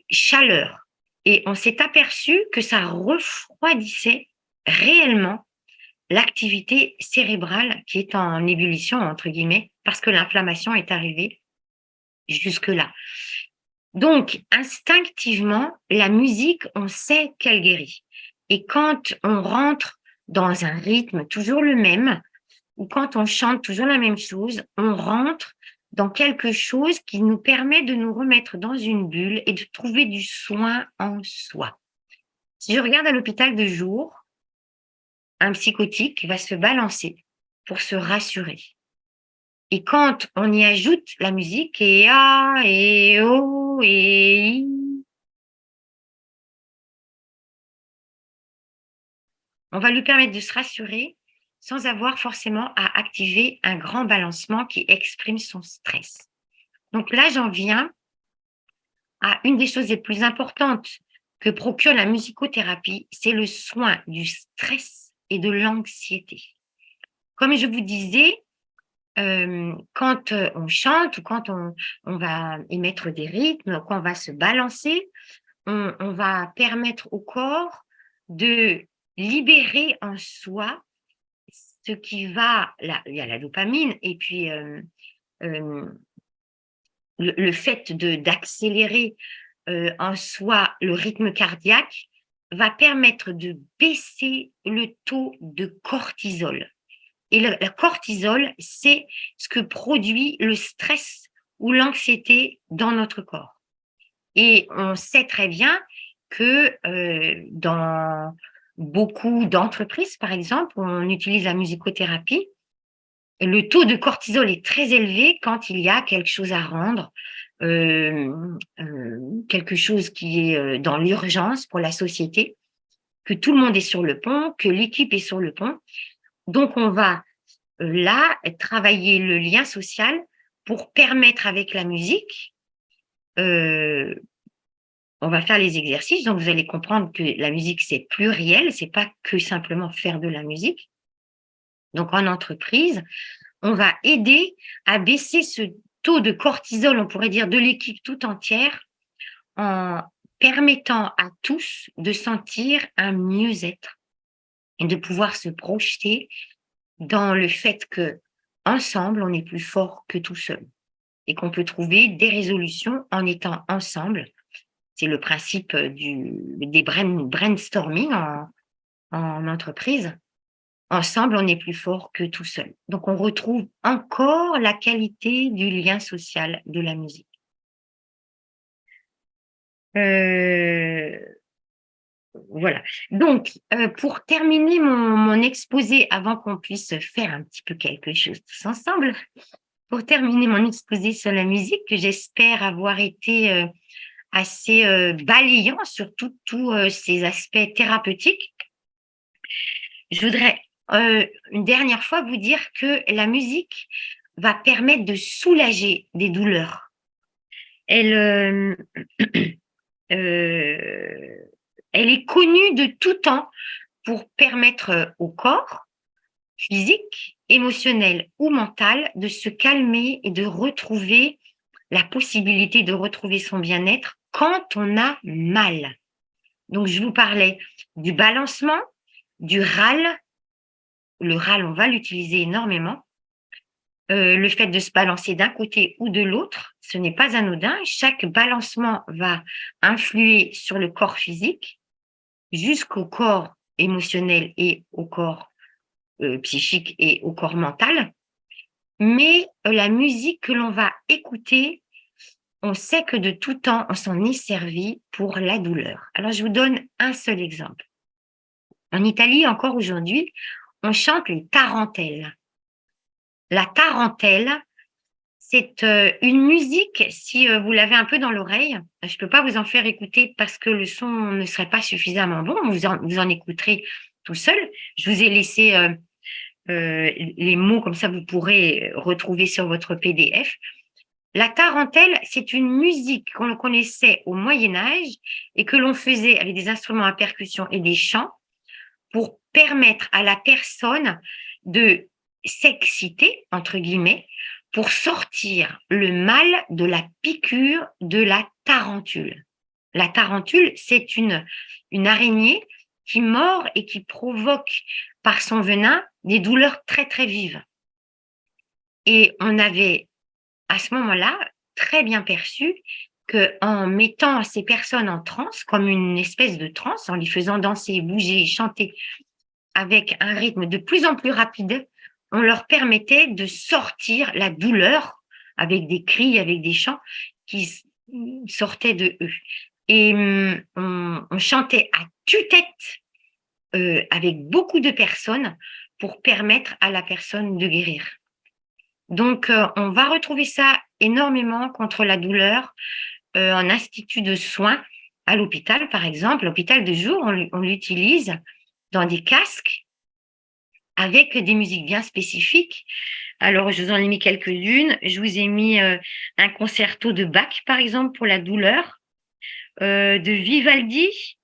chaleur. Et on s'est aperçu que ça refroidissait réellement l'activité cérébrale qui est en ébullition, entre guillemets, parce que l'inflammation est arrivée jusque-là. Donc, instinctivement, la musique, on sait qu'elle guérit. Et quand on rentre dans un rythme toujours le même, ou quand on chante toujours la même chose, on rentre dans quelque chose qui nous permet de nous remettre dans une bulle et de trouver du soin en soi. Si je regarde à l'hôpital de jour, un psychotique va se balancer pour se rassurer. Et quand on y ajoute la musique et ah et oh et i, on va lui permettre de se rassurer sans avoir forcément à activer un grand balancement qui exprime son stress. Donc là, j'en viens à une des choses les plus importantes que procure la musicothérapie, c'est le soin du stress et de l'anxiété. Comme je vous disais, quand on chante ou quand on va émettre des rythmes, quand on va se balancer, on va permettre au corps de libérer en soi ce qui va, là, il y a la dopamine et puis le fait d'accélérer en soi le rythme cardiaque va permettre de baisser le taux de cortisol. Et la cortisol, c'est ce que produit le stress ou l'anxiété dans notre corps. Et on sait très bien que dans beaucoup d'entreprises, par exemple, où on utilise la musicothérapie, le taux de cortisol est très élevé quand il y a quelque chose à rendre, quelque chose qui est dans l'urgence pour la société, que tout le monde est sur le pont, que l'équipe est sur le pont. Donc, on va là travailler le lien social pour permettre avec la musique, on va faire les exercices, donc vous allez comprendre que la musique, c'est pluriel, c'est pas que simplement faire de la musique. Donc, en entreprise, on va aider à baisser ce taux de cortisol, on pourrait dire de l'équipe tout entière, en permettant à tous de sentir un mieux-être et de pouvoir se projeter dans le fait que ensemble, on est plus fort que tout seul et qu'on peut trouver des résolutions en étant ensemble. C'est le principe des brainstorming en entreprise. Ensemble, on est plus fort que tout seul. Donc, on retrouve encore la qualité du lien social de la musique. Voilà. Donc, pour terminer mon exposé, avant qu'on puisse faire un petit peu quelque chose tous ensemble, pour terminer mon exposé sur la musique, que j'espère avoir été assez balayant sur tous ces aspects thérapeutiques, je voudrais une dernière fois vous dire que la musique va permettre de soulager des douleurs. Elle, elle est connue de tout temps pour permettre au corps, physique, émotionnel ou mental, de se calmer et de retrouver la possibilité de retrouver son bien-être quand on a mal. Donc, je vous parlais du balancement, du râle. Le râle, on va l'utiliser énormément. Le fait de se balancer d'un côté ou de l'autre, ce n'est pas anodin. Chaque balancement va influer sur le corps physique jusqu'au corps émotionnel et au corps psychique et au corps mental. Mais la musique que l'on va écouter, on sait que de tout temps, on s'en est servi pour la douleur. Alors, je vous donne un seul exemple. En Italie, encore aujourd'hui, on chante les tarentelles. La tarentelle, c'est une musique, si vous l'avez un peu dans l'oreille, je ne peux pas vous en faire écouter parce que le son ne serait pas suffisamment bon, vous en écouterez tout seul. Je vous ai laissé les mots, comme ça vous pourrez retrouver sur votre PDF. La tarentelle, c'est une musique qu'on connaissait au Moyen Âge et que l'on faisait avec des instruments à percussion et des chants pour permettre à la personne de s'exciter, entre guillemets, pour sortir le mal de la piqûre de la tarentule. La tarentule, c'est une araignée qui mord et qui provoque par son venin des douleurs très, très vives. Et on avait, à ce moment-là, très bien perçu qu'en mettant ces personnes en transe, comme une espèce de transe, en les faisant danser, bouger, chanter avec un rythme de plus en plus rapide, on leur permettait de sortir la douleur avec des cris, avec des chants qui sortaient de eux. Et on chantait à tue-tête avec beaucoup de personnes pour permettre à la personne de guérir. Donc, on va retrouver ça énormément contre la douleur en institut de soins, à l'hôpital par exemple. L'hôpital de jour, on l'utilise dans des casques avec des musiques bien spécifiques. Alors, je vous en ai mis quelques-unes. Je vous ai mis un concerto de Bach, par exemple, pour la douleur, de Vivaldi,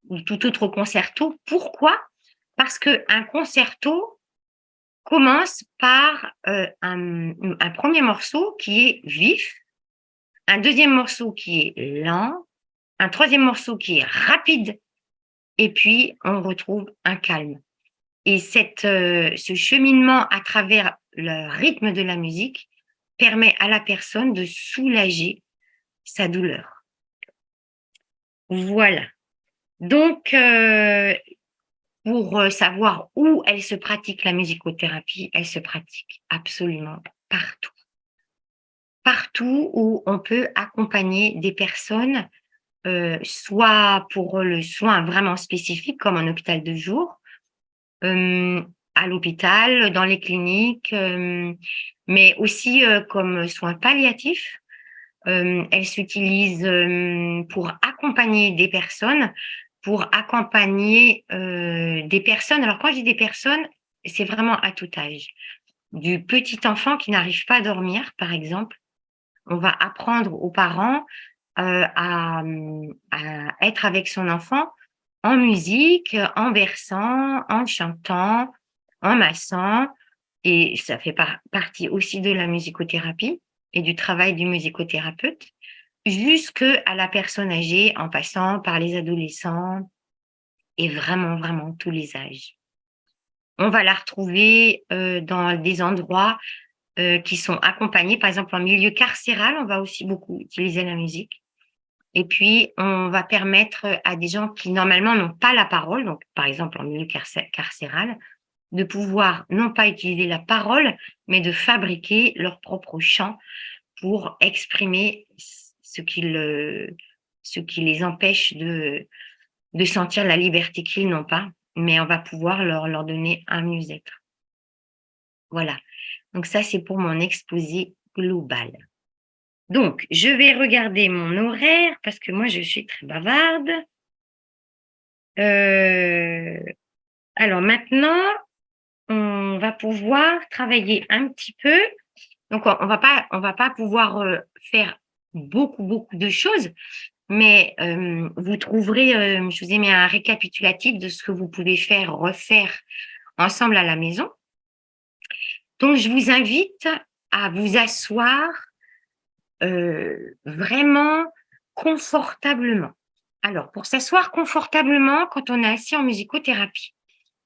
ou tout autre concerto. Pourquoi? Parce qu'un concerto commence par un premier morceau qui est vif, un deuxième morceau qui est lent, un troisième morceau qui est rapide, et puis on retrouve un calme. Et ce cheminement à travers le rythme de la musique permet à la personne de soulager sa douleur. Voilà. Donc, pour savoir où elle se pratique la musicothérapie, elle se pratique absolument partout. Partout où on peut accompagner des personnes, soit pour le soin vraiment spécifique, comme en hôpital de jour, à l'hôpital, dans les cliniques, mais aussi comme soins palliatifs. Elle s'utilise pour accompagner des personnes, alors quand je dis des personnes, c'est vraiment à tout âge. Du petit enfant qui n'arrive pas à dormir, par exemple, on va apprendre aux parents à être avec son enfant en musique, en berçant, en chantant, en massant, et ça fait partie aussi de la musicothérapie et du travail du musicothérapeute, jusqu'à la personne âgée, en passant par les adolescents et vraiment, vraiment tous les âges. On va la retrouver dans des endroits qui sont accompagnés, par exemple en milieu carcéral, on va aussi beaucoup utiliser la musique. Et puis, on va permettre à des gens qui normalement n'ont pas la parole, donc par exemple en milieu carcéral, de pouvoir non pas utiliser la parole, mais de fabriquer leur propre chant pour exprimer ce qui les empêche de sentir la liberté qu'ils n'ont pas, mais on va pouvoir leur donner un mieux-être. Voilà. Donc ça, c'est pour mon exposé global. Donc, je vais regarder mon horaire parce que moi, je suis très bavarde. Alors maintenant, on va pouvoir travailler un petit peu. Donc, on va pas pouvoir faire beaucoup de choses, mais vous trouverez, je vous ai mis un récapitulatif de ce que vous pouvez refaire ensemble à la maison. Donc, je vous invite à vous asseoir vraiment confortablement. Alors, pour s'asseoir confortablement, quand on est assis en musicothérapie,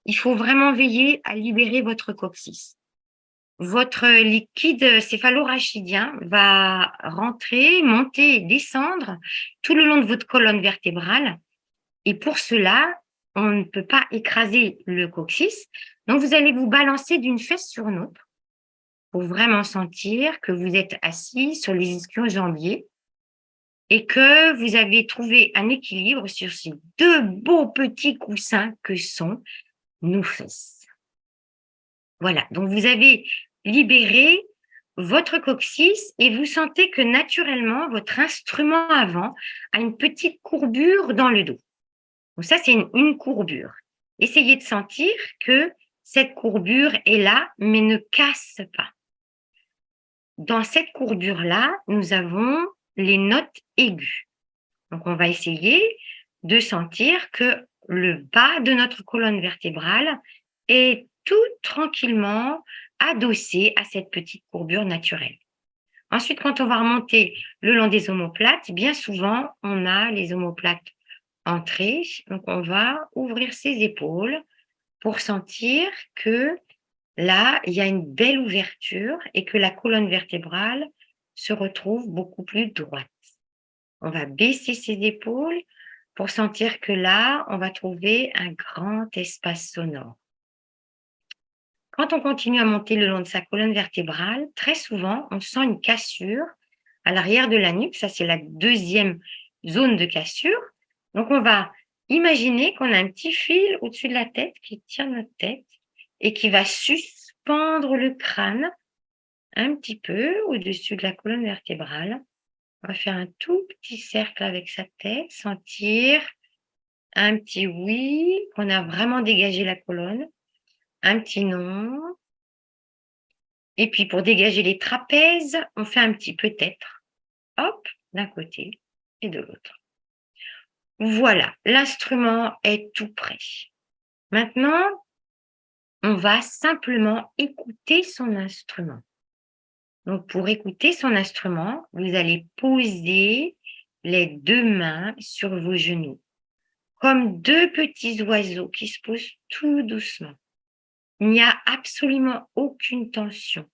il faut vraiment veiller à libérer votre coccyx. Votre liquide céphalorachidien va rentrer, monter et descendre tout le long de votre colonne vertébrale. Et pour cela, on ne peut pas écraser le coccyx. Donc, vous allez vous balancer d'une fesse sur une autre pour vraiment sentir que vous êtes assis sur les ischio-jambiers et que vous avez trouvé un équilibre sur ces deux beaux petits coussins que sont nos fesses. Voilà, donc vous avez libéré votre coccyx et vous sentez que naturellement, votre instrument avant a une petite courbure dans le dos. Donc ça, c'est une courbure. Essayez de sentir que cette courbure est là, mais ne casse pas. Dans cette courbure-là, nous avons les notes aiguës. Donc, on va essayer de sentir que le bas de notre colonne vertébrale est tout tranquillement adossé à cette petite courbure naturelle. Ensuite, quand on va remonter le long des omoplates, bien souvent, on a les omoplates entrer. Donc, on va ouvrir ses épaules pour sentir que là, il y a une belle ouverture et que la colonne vertébrale se retrouve beaucoup plus droite. On va baisser ses épaules pour sentir que là, on va trouver un grand espace sonore. Quand on continue à monter le long de sa colonne vertébrale, très souvent, on sent une cassure à l'arrière de la nuque. Ça, c'est la deuxième zone de cassure. Donc, on va imaginer qu'on a un petit fil au-dessus de la tête qui tient notre tête et qui va suspendre le crâne un petit peu au-dessus de la colonne vertébrale. On va faire un tout petit cercle avec sa tête, sentir un petit oui, qu'on a vraiment dégagé la colonne, un petit non. Et puis pour dégager les trapèzes, on fait un petit peut-être. Hop, d'un côté et de l'autre. Voilà, l'instrument est tout prêt. Maintenant, on va simplement écouter son instrument. Donc, pour écouter son instrument, vous allez poser les deux mains sur vos genoux, comme deux petits oiseaux qui se posent tout doucement. Il n'y a absolument aucune tension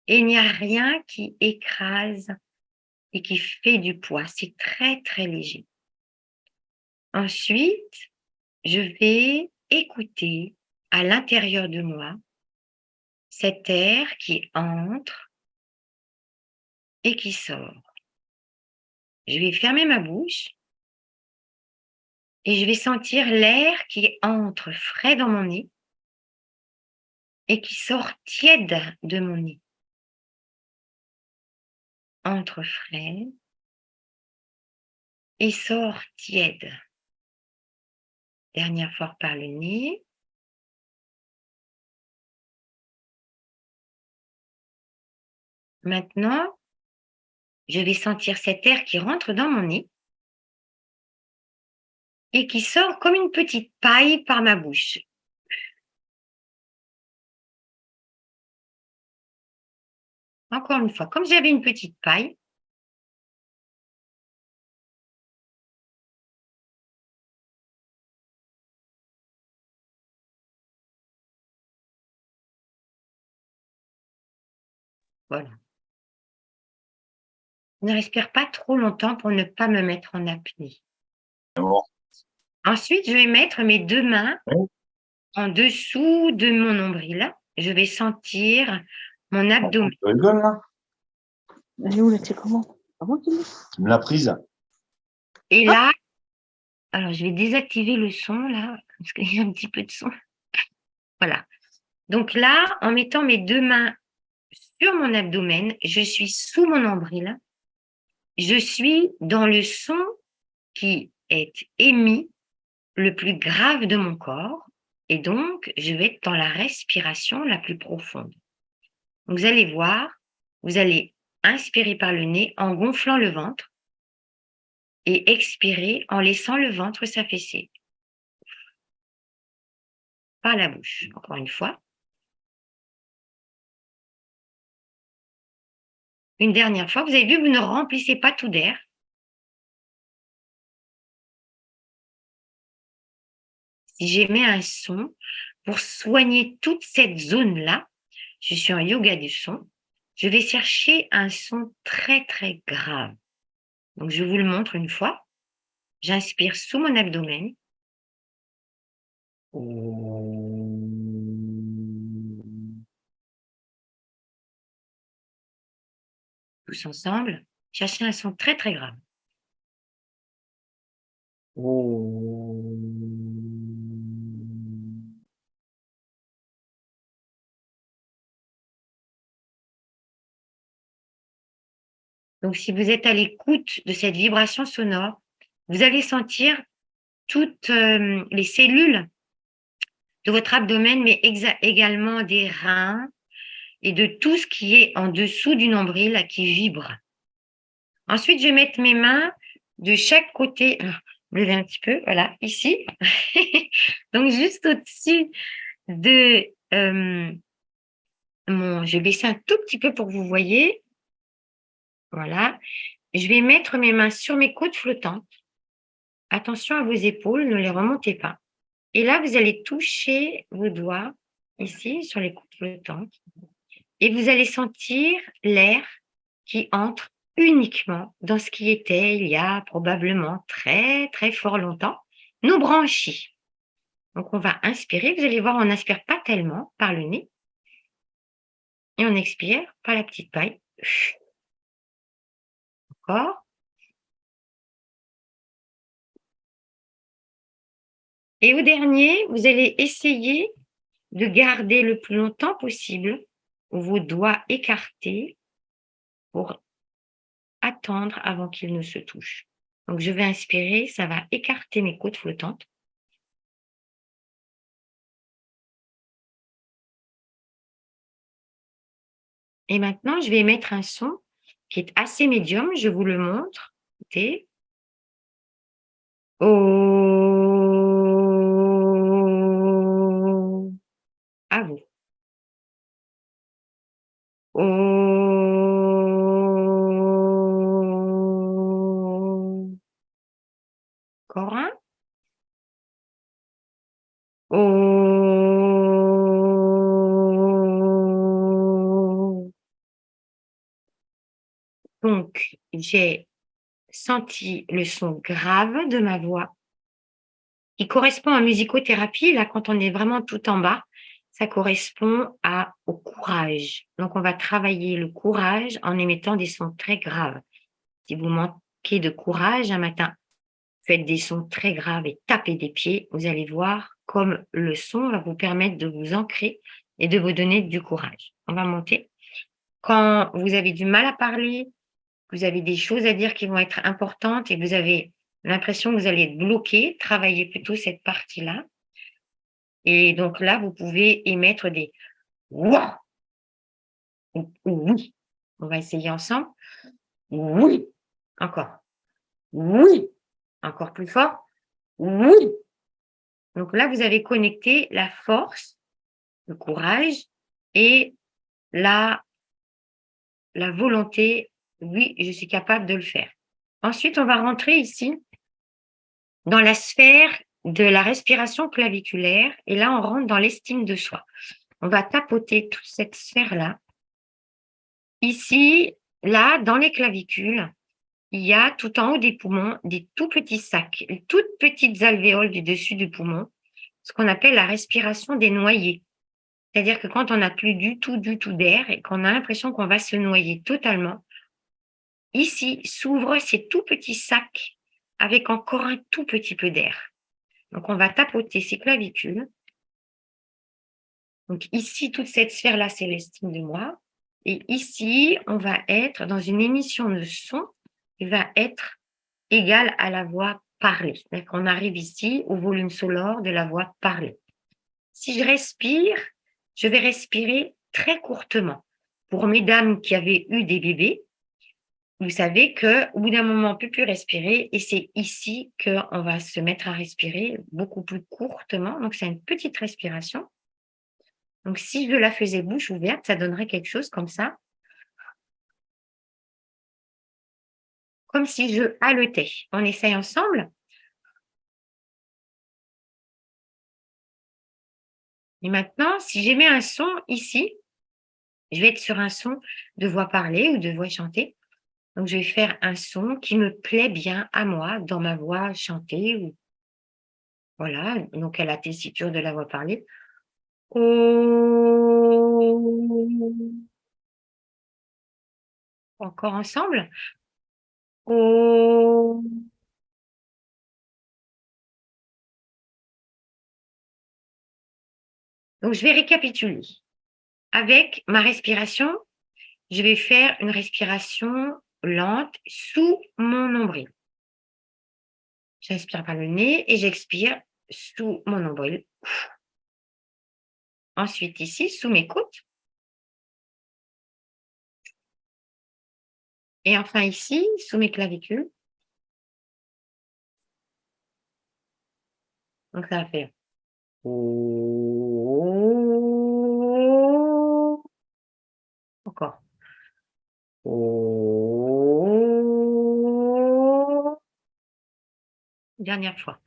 et il n'y a rien qui écrase et qui fait du poids. C'est très, très léger. Ensuite, je vais écouter à l'intérieur de moi cet air qui entre et qui sort. Je vais fermer ma bouche et je vais sentir l'air qui entre frais dans mon nez et qui sort tiède de mon nez. Entre frais et sort tiède. Dernière fois par le nez. Maintenant, je vais sentir cet air qui rentre dans mon nez et qui sort comme une petite paille par ma bouche. Encore une fois, comme j'avais une petite paille. Voilà. Je ne respire pas trop longtemps pour ne pas me mettre en apnée. Ensuite, je vais mettre mes deux mains en dessous de mon nombril. Je vais sentir mon abdomen. Tu rigoles là? Elle est où la télécommande? Ah bon, Tu me l'as prise? Et là, alors je vais désactiver le son là, parce qu'il y a un petit peu de son. Voilà. Donc là, en mettant mes deux mains sur mon abdomen, je suis sous mon nombril. Je suis dans le son qui est émis le plus grave de mon corps et donc je vais être dans la respiration la plus profonde. Vous allez voir, vous allez inspirer par le nez en gonflant le ventre et expirer en laissant le ventre s'affaisser. Par la bouche, encore une fois. Une dernière fois, vous avez vu, vous ne remplissez pas tout d'air. Si j'émets un son, pour soigner toute cette zone-là, je suis en yoga du son, je vais chercher un son très, très grave. Donc, je vous le montre une fois. J'inspire sous mon abdomen. Tous ensemble, cherchez un son très, très grave. Donc, si vous êtes à l'écoute de cette vibration sonore, vous allez sentir toutes les cellules de votre abdomen, mais également des reins et de tout ce qui est en dessous du nombril qui vibre. Ensuite, je vais mettre mes mains de chaque côté, lever un petit peu, voilà, ici. Donc, juste au-dessus de je vais baisser un tout petit peu pour que vous voyez. Voilà. Je vais mettre mes mains sur mes côtes flottantes. Attention à vos épaules, ne les remontez pas. Et là, vous allez toucher vos doigts ici sur les coudes flottantes et vous allez sentir l'air qui entre uniquement dans ce qui était il y a probablement très, très fort longtemps, nos branchies. Donc on va inspirer, vous allez voir, on n'inspire pas tellement par le nez et on expire par la petite paille. Encore. Et au dernier, vous allez essayer de garder le plus longtemps possible vos doigts écartés pour attendre avant qu'ils ne se touchent. Donc je vais inspirer, ça va écarter mes côtes flottantes. Et maintenant, je vais émettre un son qui est assez médium, je vous le montre. Écoutez. Oh. À vous. Oh. Encore un. Oh. Donc, j'ai senti le son grave de ma voix qui correspond à musicothérapie. Là, quand on est vraiment tout en bas, ça correspond au courage. Donc, on va travailler le courage en émettant des sons très graves. Si vous manquez de courage un matin, faites des sons très graves et tapez des pieds. Vous allez voir comme le son va vous permettre de vous ancrer et de vous donner du courage. On va monter. Quand vous avez du mal à parler, vous avez des choses à dire qui vont être importantes et vous avez l'impression que vous allez être bloqué, travaillez plutôt cette partie-là. Et donc là, vous pouvez émettre des ouah ou oui. On va essayer ensemble. Oui. Encore. Oui. Encore plus fort. Oui. Donc là, vous avez connecté la force, le courage et la volonté. Oui, je suis capable de le faire. Ensuite, on va rentrer ici dans la sphère de la respiration claviculaire et là, on rentre dans l'estime de soi. On va tapoter toute cette sphère-là. Ici, là, dans les clavicules, il y a tout en haut des poumons des tout petits sacs, les toutes petites alvéoles du dessus du poumon, ce qu'on appelle la respiration des noyés. C'est-à-dire que quand on n'a plus du tout d'air et qu'on a l'impression qu'on va se noyer totalement, ici s'ouvrent ces tout petits sacs avec encore un tout petit peu d'air. Donc, on va tapoter ces clavicules. Donc, ici, toute cette sphère-là, c'est l'estime de moi. Et ici, on va être dans une émission de son qui va être égale à la voix parlée. C'est-à-dire qu'on arrive ici au volume sonore de la voix parlée. Si je respire, je vais respirer très courtement. Pour mesdames qui avaient eu des bébés, vous savez qu'au bout d'un moment, on ne peut plus respirer et c'est ici qu'on va se mettre à respirer beaucoup plus courtement. Donc, c'est une petite respiration. Donc, si je la faisais bouche ouverte, ça donnerait quelque chose comme ça, comme si je haletais. On essaye ensemble. Et maintenant, si j'émets un son ici, je vais être sur un son de voix parlée ou de voix chantée. Donc, je vais faire un son qui me plaît bien à moi dans ma voix chantée. Ou, voilà, donc à la tessiture de la voix parlée. Oh. Encore ensemble. Oh. Donc, je vais récapituler. Avec ma respiration, je vais faire une respiration lente sous mon nombril. J'inspire par le nez et j'expire sous mon nombril. Ensuite, ici, sous mes côtes. Et enfin, ici, sous mes clavicules. Donc, ça va faire. Encore. Dernière fois.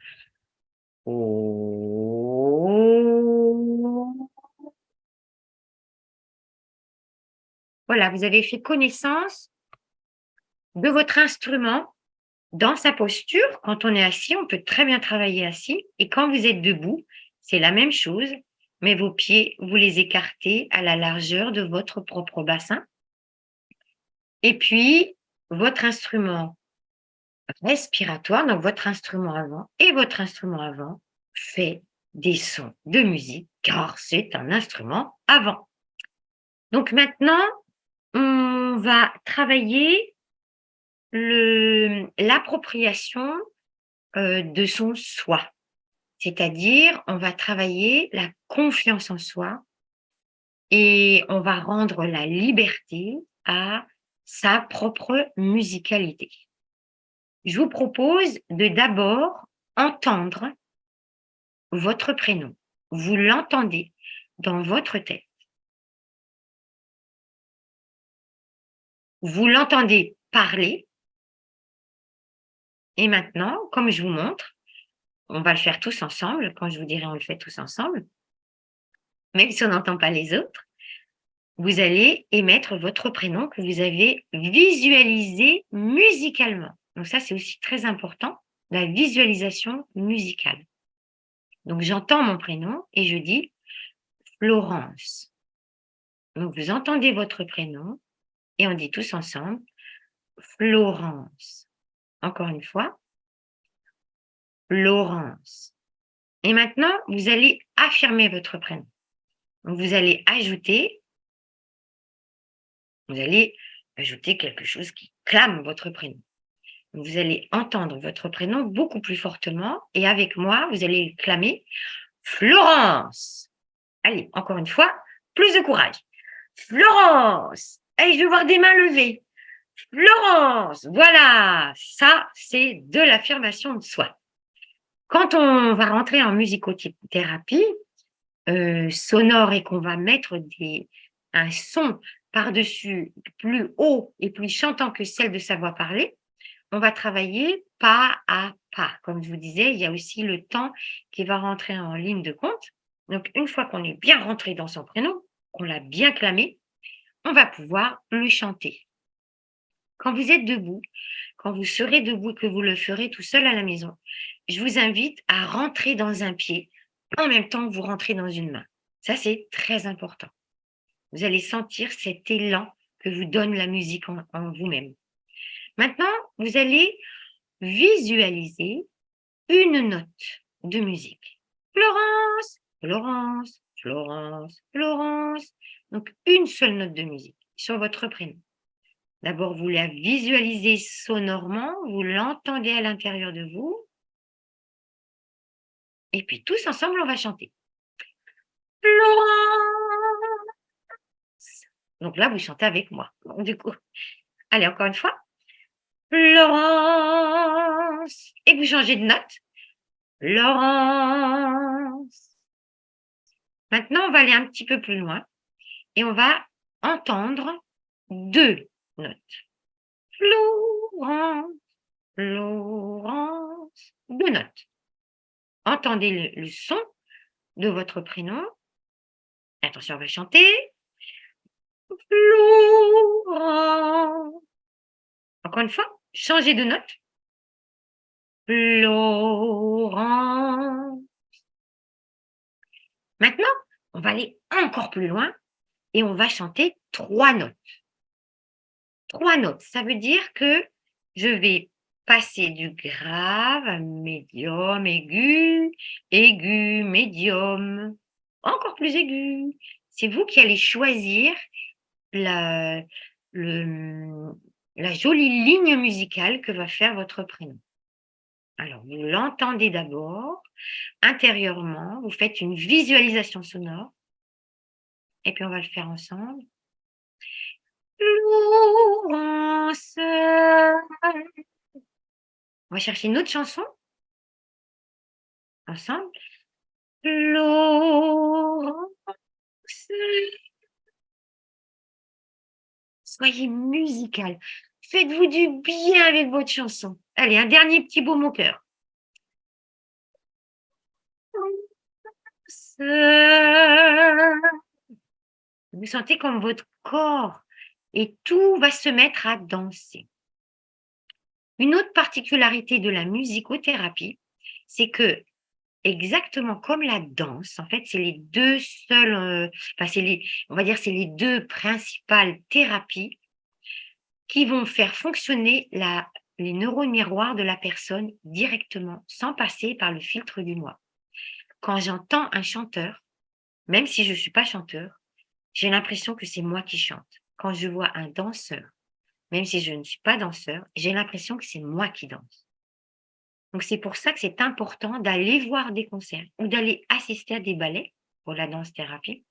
Oh. Voilà, vous avez fait connaissance de votre instrument dans sa posture. Quand on est assis, on peut très bien travailler assis. Et quand vous êtes debout, c'est la même chose, mais vos pieds, vous les écartez à la largeur de votre propre bassin. Et puis, votre instrument respiratoire, donc votre instrument avant et votre instrument avant, fait des sons de musique car c'est un instrument avant. Donc maintenant, on va travailler l'appropriation de son soi. C'est-à-dire, on va travailler la confiance en soi et on va rendre la liberté à sa propre musicalité. Je vous propose de d'abord entendre votre prénom. Vous l'entendez dans votre tête. Vous l'entendez parler. Et maintenant, comme je vous montre, on va le faire tous ensemble. Quand je vous dirai, on le fait tous ensemble. Même si on n'entend pas les autres, vous allez émettre votre prénom que vous avez visualisé musicalement. Donc ça, c'est aussi très important, la visualisation musicale. Donc j'entends mon prénom et je dis Florence. Donc vous entendez votre prénom et on dit tous ensemble Florence. Encore une fois, Florence. Et maintenant, vous allez affirmer votre prénom. Donc vous allez ajouter quelque chose qui clame votre prénom. Vous allez entendre votre prénom beaucoup plus fortement et avec moi, vous allez clamer Florence. Allez, encore une fois, plus de courage. Florence. Allez, je veux voir des mains levées. Florence. Voilà, ça, c'est de l'affirmation de soi. Quand on va rentrer en musicothérapie sonore et qu'on va mettre un son par-dessus plus haut et plus chantant que celle de sa voix parlée, on va travailler pas à pas. Comme je vous disais, il y a aussi le temps qui va rentrer en ligne de compte. Donc, une fois qu'on est bien rentré dans son prénom, qu'on l'a bien clamé, on va pouvoir le chanter. Quand vous êtes debout, quand vous serez debout, que vous le ferez tout seul à la maison, je vous invite à rentrer dans un pied en même temps que vous rentrez dans une main. Ça, c'est très important. Vous allez sentir cet élan que vous donne la musique en vous-même. Maintenant, vous allez visualiser une note de musique. Florence, Florence, Florence, Florence. Donc, une seule note de musique sur votre prénom. D'abord, vous la visualisez sonorement, vous l'entendez à l'intérieur de vous. Et puis, tous ensemble, on va chanter. Florence. Donc là, vous chantez avec moi. Donc, du coup, allez, encore une fois. Florence. Et vous changez de note. Florence. Maintenant, on va aller un petit peu plus loin et on va entendre deux notes. Florence, Florence, deux notes. Entendez le son de votre prénom. Attention, on va chanter. Florence. Encore une fois, changez de note. Florence. Maintenant, on va aller encore plus loin et on va chanter trois notes. Trois notes, ça veut dire que je vais passer du grave à médium, aigu, aigu, médium, encore plus aigu. C'est vous qui allez choisir la, la jolie ligne musicale que va faire votre prénom. Alors, vous l'entendez d'abord, intérieurement, vous faites une visualisation sonore, et puis on va le faire ensemble. Florence. On va chercher une autre chanson ensemble. Florence. Soyez musical. Faites-vous du bien avec votre chanson. Allez, un dernier petit baume au cœur. Vous sentez comme votre corps et tout va se mettre à danser. Une autre particularité de la musicothérapie, c'est que exactement comme la danse, en fait, c'est les 2 seuls, enfin, on va dire, c'est les 2 principales thérapies qui vont faire fonctionner les neurones miroirs de la personne directement, sans passer par le filtre du moi. Quand j'entends un chanteur, même si je ne suis pas chanteur, j'ai l'impression que c'est moi qui chante. Quand je vois un danseur, même si je ne suis pas danseur, j'ai l'impression que c'est moi qui danse. Donc c'est pour ça que c'est important d'aller voir des concerts ou d'aller assister à des ballets pour la danse-thérapie,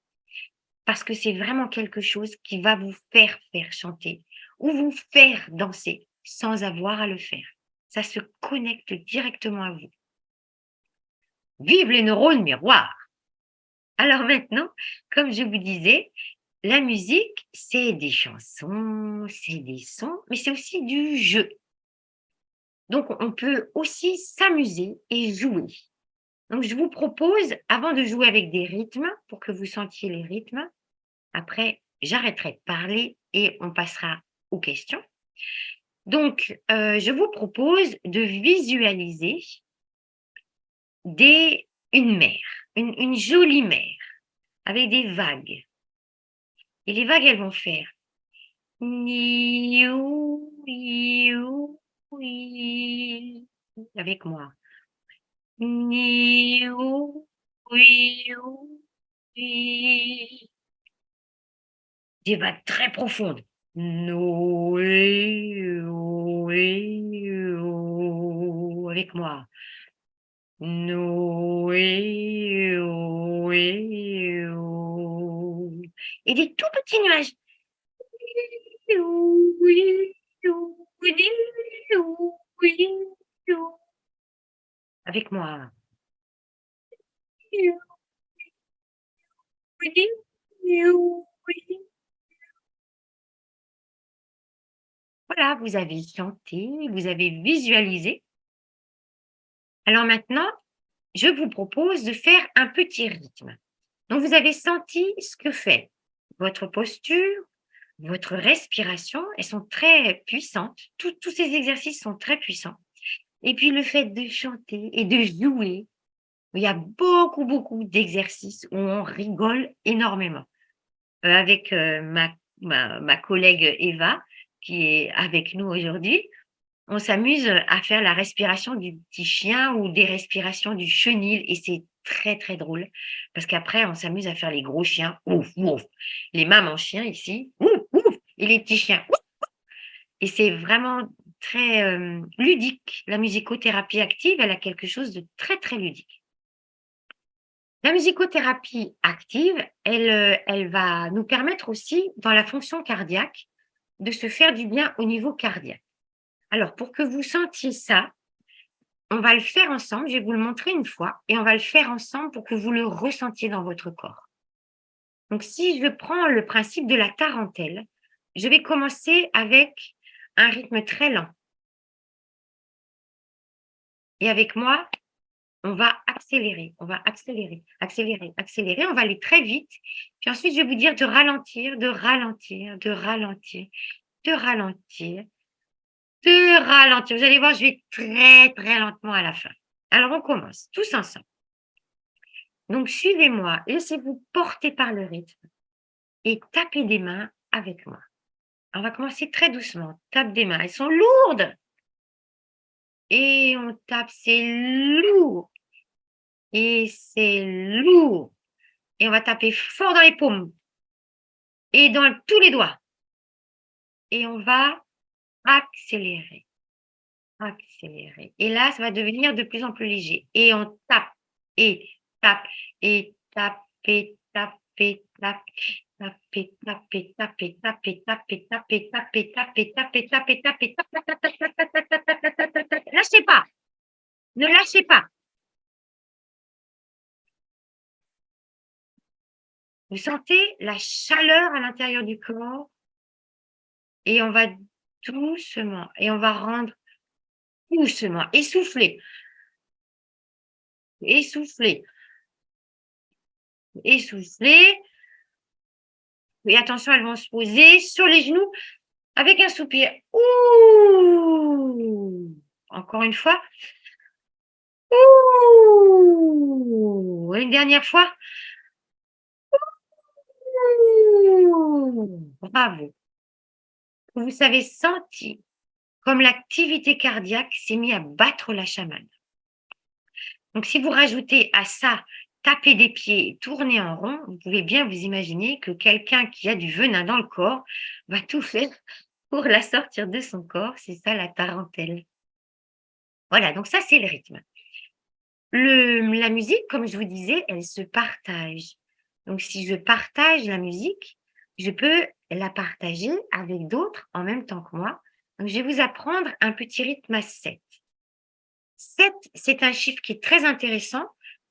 parce que c'est vraiment quelque chose qui va vous faire chanter ou vous faire danser sans avoir à le faire. Ça se connecte directement à vous. Vive les neurones miroirs! Alors maintenant, comme je vous disais, la musique, c'est des chansons, c'est des sons, mais c'est aussi du jeu. Donc on peut aussi s'amuser et jouer. Donc je vous propose, avant de jouer avec des rythmes, pour que vous sentiez les rythmes, après j'arrêterai de parler et on passera aux questions. Donc je vous propose de visualiser une mer, une jolie mer avec des vagues. Et les vagues, elles vont faire niou, niou, oui. Avec moi. Niou, wiou, oui. Des vagues très profondes. Noé, oé, o. Avec moi. Noé, oé, o. Et des tout petits nuages. Avec moi. Voilà, vous avez chanté, vous avez visualisé. Alors maintenant, je vous propose de faire un petit rythme. Donc vous avez senti ce que fait votre posture, votre respiration, elles sont très puissantes. Tous ces exercices sont très puissants. Et puis le fait de chanter et de jouer, il y a beaucoup, beaucoup d'exercices où on rigole énormément. Avec ma collègue Eva, qui est avec nous aujourd'hui, on s'amuse à faire la respiration du petit chien ou des respirations du chenil et c'est très, très drôle parce qu'après on s'amuse à faire les gros chiens, ouf, ouf, les mamans chiens ici, ouf, ouf, et les petits chiens, ouf, et c'est vraiment très, ludique. La musicothérapie active, elle a quelque chose de très, très ludique. La musicothérapie active, elle va nous permettre aussi, dans la fonction cardiaque, de se faire du bien au niveau cardiaque. Alors pour que vous sentiez ça, on va le faire ensemble, je vais vous le montrer une fois et on va le faire ensemble pour que vous le ressentiez dans votre corps. Donc si je prends le principe de la tarentelle, je vais commencer avec un rythme très lent et avec moi, on va accélérer, on va accélérer, accélérer, accélérer, on va aller très vite. Puis ensuite, je vais vous dire de ralentir, de ralentir, de ralentir, de ralentir, de ralentir. Vous allez voir, je vais très, très lentement à la fin. Alors, on commence tous ensemble. Donc, suivez-moi, laissez-vous porter par le rythme et tapez des mains avec moi. On va commencer très doucement. Tape des mains, elles sont lourdes. Et on tape, c'est lourd. Et c'est lourd. Et on va taper fort dans les paumes et dans tous les doigts. Et on va accélérer, accélérer. Et là, ça va devenir de plus en plus léger. Et on tape et tape et tape et tape et tape. Taper, taper, taper, taper, taper, taper, taper, taper, taper, taper, taper, taper. Lâchez pas, ne lâchez pas. Vous sentez la chaleur à l'intérieur du corps et on va doucement et on va rendre doucement, essoufflez, essoufflez. essoufflez. Et attention, elles vont se poser sur les genoux avec un soupir. Ouh! Encore une fois. Ouh! Une dernière fois. Ouh! Bravo. Vous avez senti comme l'activité cardiaque s'est mise à battre la chamade. Donc, si vous rajoutez à ça taper des pieds et tourner en rond, vous pouvez bien vous imaginer que quelqu'un qui a du venin dans le corps va tout faire pour la sortir de son corps. C'est ça la tarentelle. Voilà, donc ça, c'est le rythme. La musique, comme je vous disais, elle se partage. Donc, si je partage la musique, je peux la partager avec d'autres en même temps que moi. Donc, je vais vous apprendre un petit rythme à 7. 7, c'est un chiffre qui est très intéressant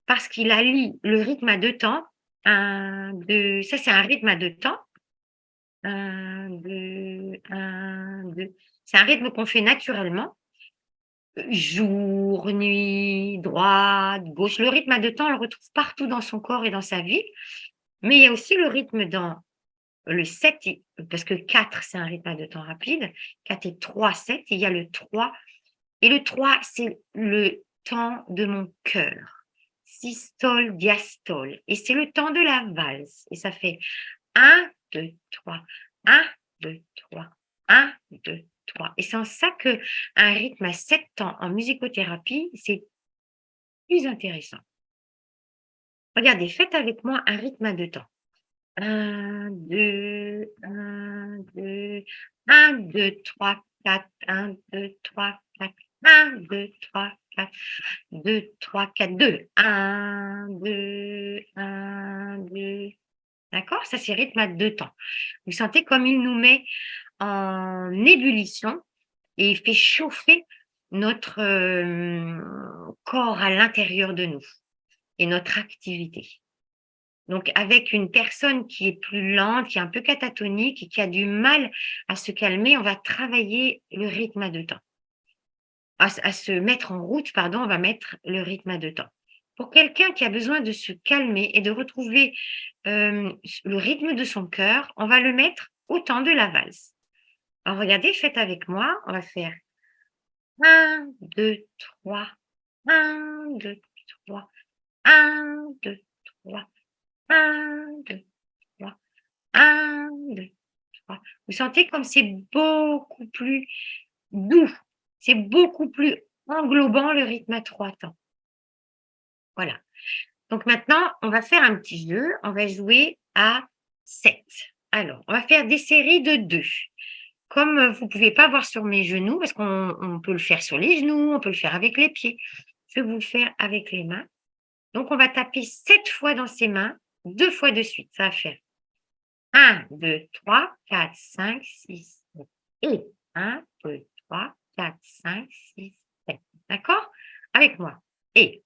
parce qu'il allie le rythme à 2 temps. 1, 2, ça c'est un rythme à 2 temps. 1, 2, 1, 2. C'est un rythme qu'on fait naturellement. Jour, nuit, droite, gauche. Le rythme à 2 temps, on le retrouve partout dans son corps et dans sa vie. Mais il y a aussi le rythme dans le 7, parce que 4, c'est un rythme à 2 temps rapide. 4 et 3, 7. Et il y a le 3. Et le 3, c'est le temps de mon cœur. Systole, diastole. Et c'est le temps de la valse. Et ça fait 1, 2, 3. 1, 2, 3. 1, 2, 3. Et c'est en ça qu'un rythme à 7 temps en musicothérapie, c'est plus intéressant. Regardez, faites avec moi un rythme à 2 temps. 1, 2, 1, 2, 1, 2, 3, 4, 1, 2, 3, 4, 1, 2, 3, 4, 2, 3, 4, 2, 1, 2, 1, 2. D'accord? Ça, c'est rythme à 2 temps. Vous sentez comme il nous met en ébullition et il fait chauffer notre corps à l'intérieur de nous et notre activité. Donc, avec une personne qui est plus lente, qui est un peu catatonique et qui a du mal à se calmer, on va travailler le rythme à 2 temps. À se mettre en route, pardon, on va mettre le rythme à 2 temps. Pour quelqu'un qui a besoin de se calmer et de retrouver le rythme de son cœur, on va le mettre au temps de la valse. Alors, regardez, faites avec moi, on va faire 1, 2, 3, 1, 2, 3, 1, 2, 3, 1, 2, 3, 1, 2, 3. Vous sentez comme c'est beaucoup plus doux, c'est beaucoup plus englobant le rythme à 3 temps. Voilà. Donc maintenant, on va faire un petit jeu, on va jouer à 7. Alors, on va faire des séries de 2. Comme vous ne pouvez pas voir sur mes genoux, parce qu'on peut le faire sur les genoux, on peut le faire avec les pieds. Je vais vous le faire avec les mains. Donc, on va taper 7 fois dans ses mains, 2 fois de suite. Ça va faire 1, 2, 3, 4, 5, 6, 7. Et 1, 2, 3, 4, 5, 6, 7. D'accord? Avec moi. Et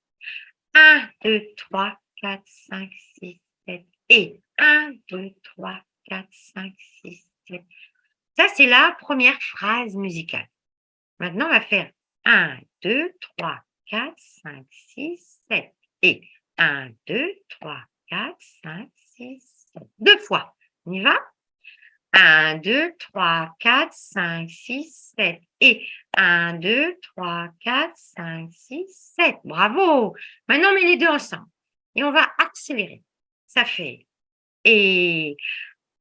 1, 2, 3, 4, 5, 6, 7. Et 1, 2, 3, 4, 5, 6, 7. Ça, c'est la première phrase musicale. Maintenant, on va faire 1, 2, 3, 4, 5, 6, 7. Et 1, 2, 3, 4, 5, 6, 7. 2 fois. On y va? 1, 2, 3, 4, 5, 6, 7. Et 1, 2, 3, 4, 5, 6, 7. Bravo! Maintenant, on met les deux ensemble. Et on va accélérer. Ça fait et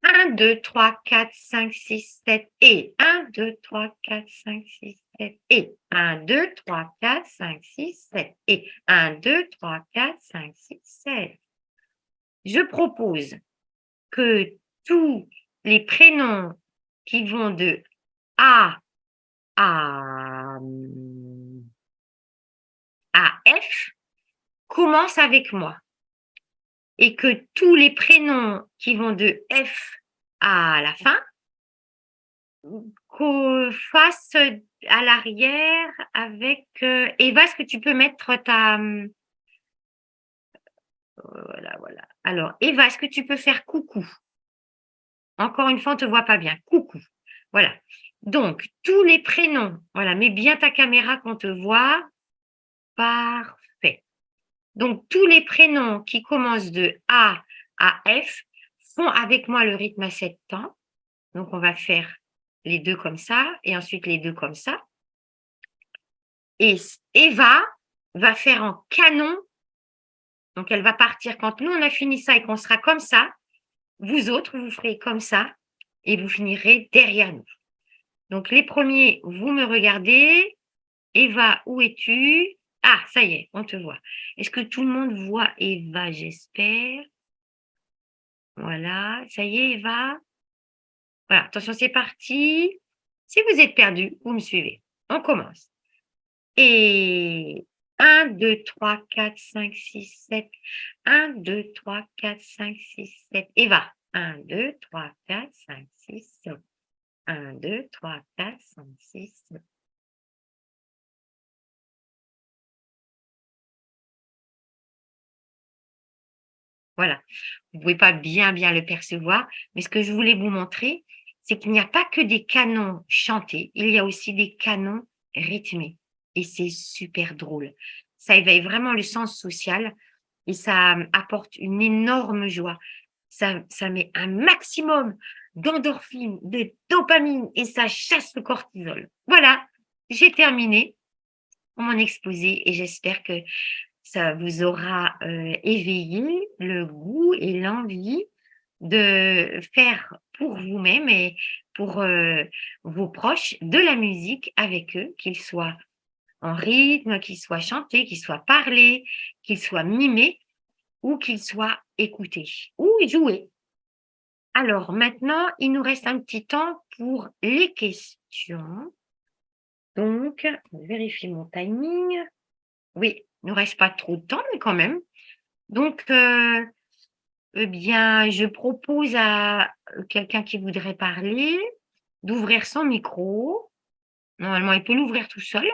1, 2, 3, 4, 5, 6, 7. Et 1, 2, 3, 4, 5, 6, 7. Et 1, 2, 3, 4, 5, 6, 7. Et 1, 2, 3, 4, 5, 6, 7. Je propose que tous les prénoms qui vont de A à, F commencent avec moi et que tous les prénoms qui vont de F à la fin qu'on fasse à l'arrière avec Eva, est-ce que tu peux mettre ta voilà. Alors Eva, est-ce que tu peux faire coucou? Encore une fois, on ne te voit pas bien. Coucou. Voilà. Donc, tous les prénoms. Voilà, mets bien ta caméra qu'on te voit. Parfait. Donc, tous les prénoms qui commencent de A à F font avec moi le rythme à 7 temps. Donc, on va faire les 2 comme ça et ensuite les 2 comme ça. Et Eva va faire en canon. Donc, elle va partir quand nous, on a fini ça et qu'on sera comme ça. Vous autres, vous ferez comme ça et vous finirez derrière nous. Donc, les premiers, vous me regardez. Eva, où es-tu? Ah, ça y est, on te voit. Est-ce que tout le monde voit Eva, j'espère? Voilà, ça y est, Eva. Voilà, attention, c'est parti. Si vous êtes perdu, vous me suivez. On commence. Et 1, 2, 3, 4, 5, 6, 7. 1, 2, 3, 4, 5, 6, 7. Eva. 1, 2, 3, 4, 5, 6, 7. 1, 2, 3, 4, 5, 6, 7. Voilà. Vous ne pouvez pas bien le percevoir, mais ce que je voulais vous montrer, c'est qu'il n'y a pas que des canons chantés, il y a aussi des canons rythmés. Et c'est super drôle. Ça éveille vraiment le sens social et ça apporte une énorme joie. Ça met un maximum d'endorphine, de dopamine et ça chasse le cortisol. Voilà, j'ai terminé mon exposé et j'espère que ça vous aura éveillé le goût et l'envie de faire pour vous-même et pour vos proches de la musique avec eux, qu'ils soient en rythme, qu'ils soient chantés, qu'ils soient parlés, qu'ils soient mimés ou qu'ils soient écoutés ou joués. Alors maintenant, il nous reste un petit temps pour les questions. Donc, je vérifie mon timing. Oui, il ne nous reste pas trop de temps, mais quand même. Donc, eh bien, je propose à quelqu'un qui voudrait parler d'ouvrir son micro. Normalement, il peut l'ouvrir tout seul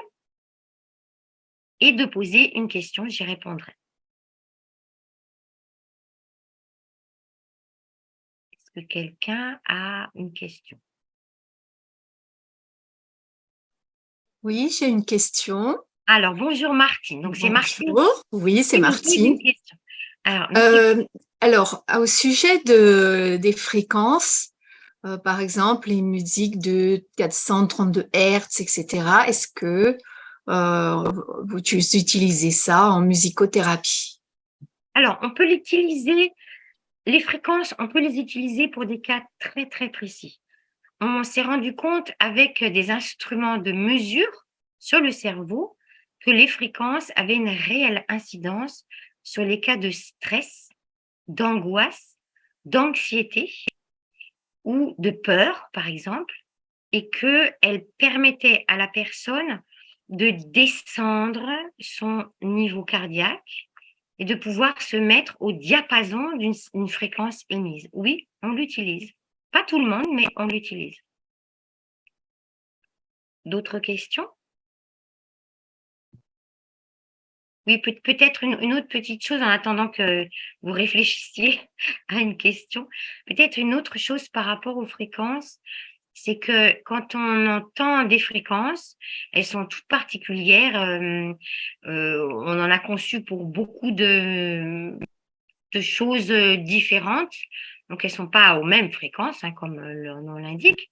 et de poser une question, j'y répondrai. Est-ce que quelqu'un a une question? Oui, j'ai une question. Alors, bonjour Martine. Donc, c'est Martine Bonjour. Oui, c'est qui nous pose Martine. une question. Alors, Au sujet des fréquences, par exemple, les musiques de 432 Hertz, etc., est-ce que vous utilisez ça en musicothérapie? alors, on peut l'utiliser, les fréquences, on peut les utiliser pour des cas très, très précis. On s'est rendu compte avec des instruments de mesure sur le cerveau que les fréquences avaient une réelle incidence sur les cas de stress, d'angoisse, d'anxiété ou de peur, par exemple, et qu'elles permettaient à la personne de descendre son niveau cardiaque et de pouvoir se mettre au diapason d'une fréquence émise. Oui, on l'utilise. Pas tout le monde, mais on l'utilise. D'autres questions? Oui, peut-être une autre petite chose en attendant que vous réfléchissiez à une question. Peut-être une autre chose par rapport aux fréquences, c'est que quand on entend des fréquences, elles sont toutes particulières. On en a conçu pour beaucoup de choses différentes. Donc, elles ne sont pas aux mêmes fréquences, hein, comme leur nom l'indique.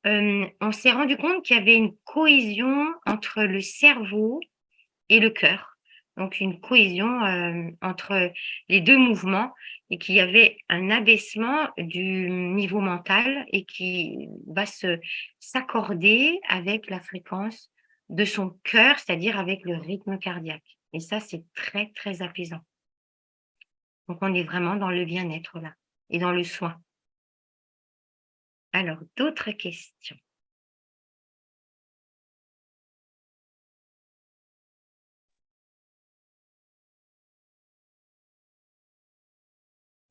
On s'est rendu compte qu'il y avait une cohésion entre le cerveau et le cœur. Donc, une cohésion entre les deux mouvements et qu'il y avait un abaissement du niveau mental et qui va s'accorder avec la fréquence de son cœur, c'est-à-dire avec le rythme cardiaque. Et ça, c'est très, très apaisant. Donc, on est vraiment dans le bien-être là et dans le soin. Alors, d'autres questions?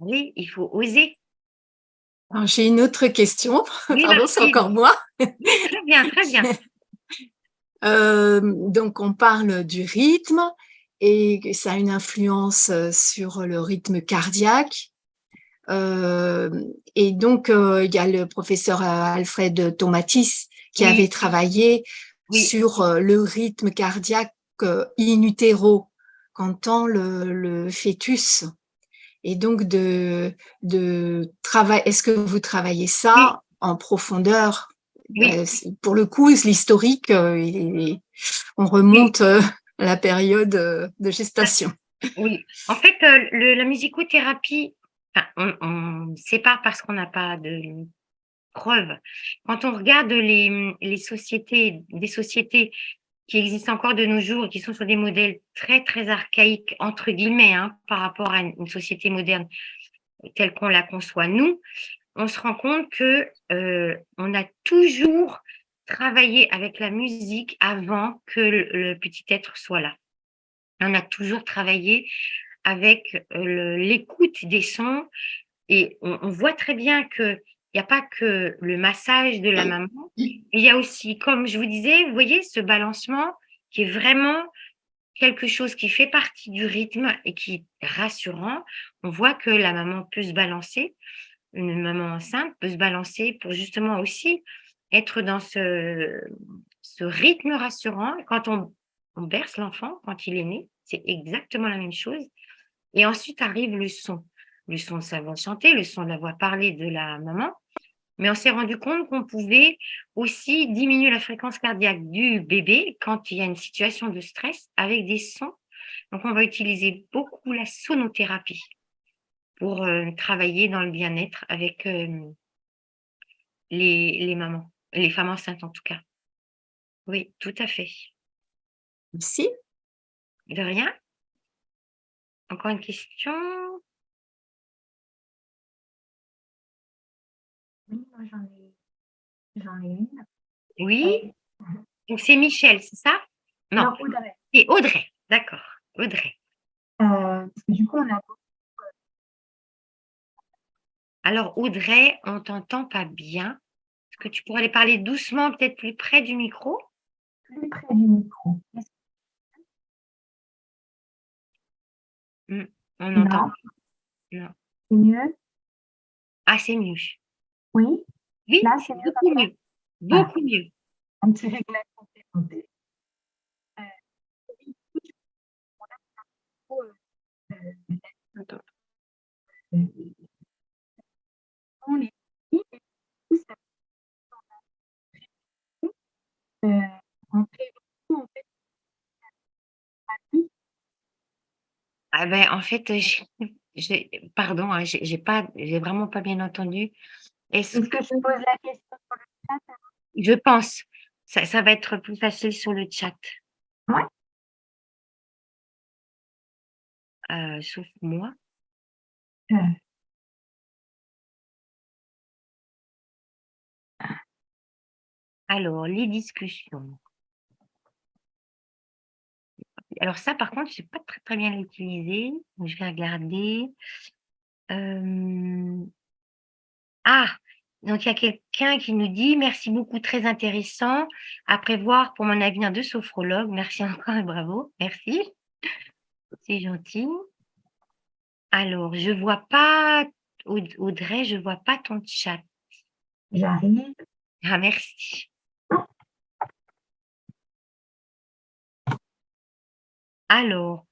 Oui, il faut oser. Alors, j'ai une autre question. Oui, Pardon, c'est Martine. encore moi. Très bien, très bien. Donc, on parle du rythme et que ça a une influence sur le rythme cardiaque. Et donc, il y a le professeur Alfred Tomatis qui Oui. avait travaillé Oui. sur le rythme cardiaque in utero, qu'entend le fœtus. et donc de travail. Est-ce que vous travaillez ça Oui, en profondeur? oui, Pour le coup, l'historique, on remonte à la période de gestation. oui. En fait, la musicothérapie, enfin, on sépare parce qu'on n'a pas de preuves. Quand on regarde les sociétés, des sociétés qui existent encore de nos jours et qui sont sur des modèles très, très archaïques, entre guillemets, hein, par rapport à une société moderne telle qu'on la conçoit nous, on se rend compte que on a toujours travaillé avec la musique avant que le petit être soit là. On a toujours travaillé avec l'écoute des sons et on voit très bien qu'il n'y a pas que le massage de la maman, il y a aussi, comme je vous disais, vous voyez ce balancement qui est vraiment quelque chose qui fait partie du rythme et qui est rassurant. On voit que la maman peut se balancer, une maman enceinte peut se balancer pour justement aussi être dans ce rythme rassurant. Quand on berce l'enfant, quand il est né, c'est exactement la même chose. Et ensuite arrive le son de sa voix chantée, le son de la voix parlée de la maman. Mais on s'est rendu compte qu'on pouvait aussi diminuer la fréquence cardiaque du bébé quand il y a une situation de stress avec des sons. Donc, on va utiliser beaucoup la sonothérapie pour travailler dans le bien-être avec les mamans, les femmes enceintes en tout cas. Oui, tout à fait. Merci. De rien. Encore une question? Oui, moi j'en ai une. Oui? Donc, c'est Michel, c'est ça? Non, Non, Audrey. c'est Audrey. D'accord, Audrey. Parce que du coup, on a Alors, Audrey, on t'entend pas bien. Est-ce que tu pourrais aller parler doucement, peut-être plus près du micro? plus près du micro. On entend. Non, Non. c'est mieux. Ah, c'est mieux. Oui, Oui, là, c'est c'est mieux comme beaucoup ça. mieux. Voilà, Beaucoup mieux. un petit réglage complémentaire. Oui, on a trop, Attends. on les dit, et du coup, ça en prévention, en fait, Ah ben, en fait, pardon, hein, j'ai vraiment pas bien entendu. Est-ce est-ce que que je pose la question sur le chat? je pense, ça va être plus facile sur le chat, Ouais. sauf moi. Euh, Alors, les discussions. Alors ça, par contre, je sais pas très, très bien l'utiliser. Donc je vais regarder. Ah! Donc il y a quelqu'un qui nous dit: «Merci beaucoup, très intéressant. À prévoir pour mon avenir de sophrologue». Merci encore et bravo. Merci, c'est gentil. Alors, je vois pas Audrey, je vois pas ton chat. J'arrive. Ah merci. Alors,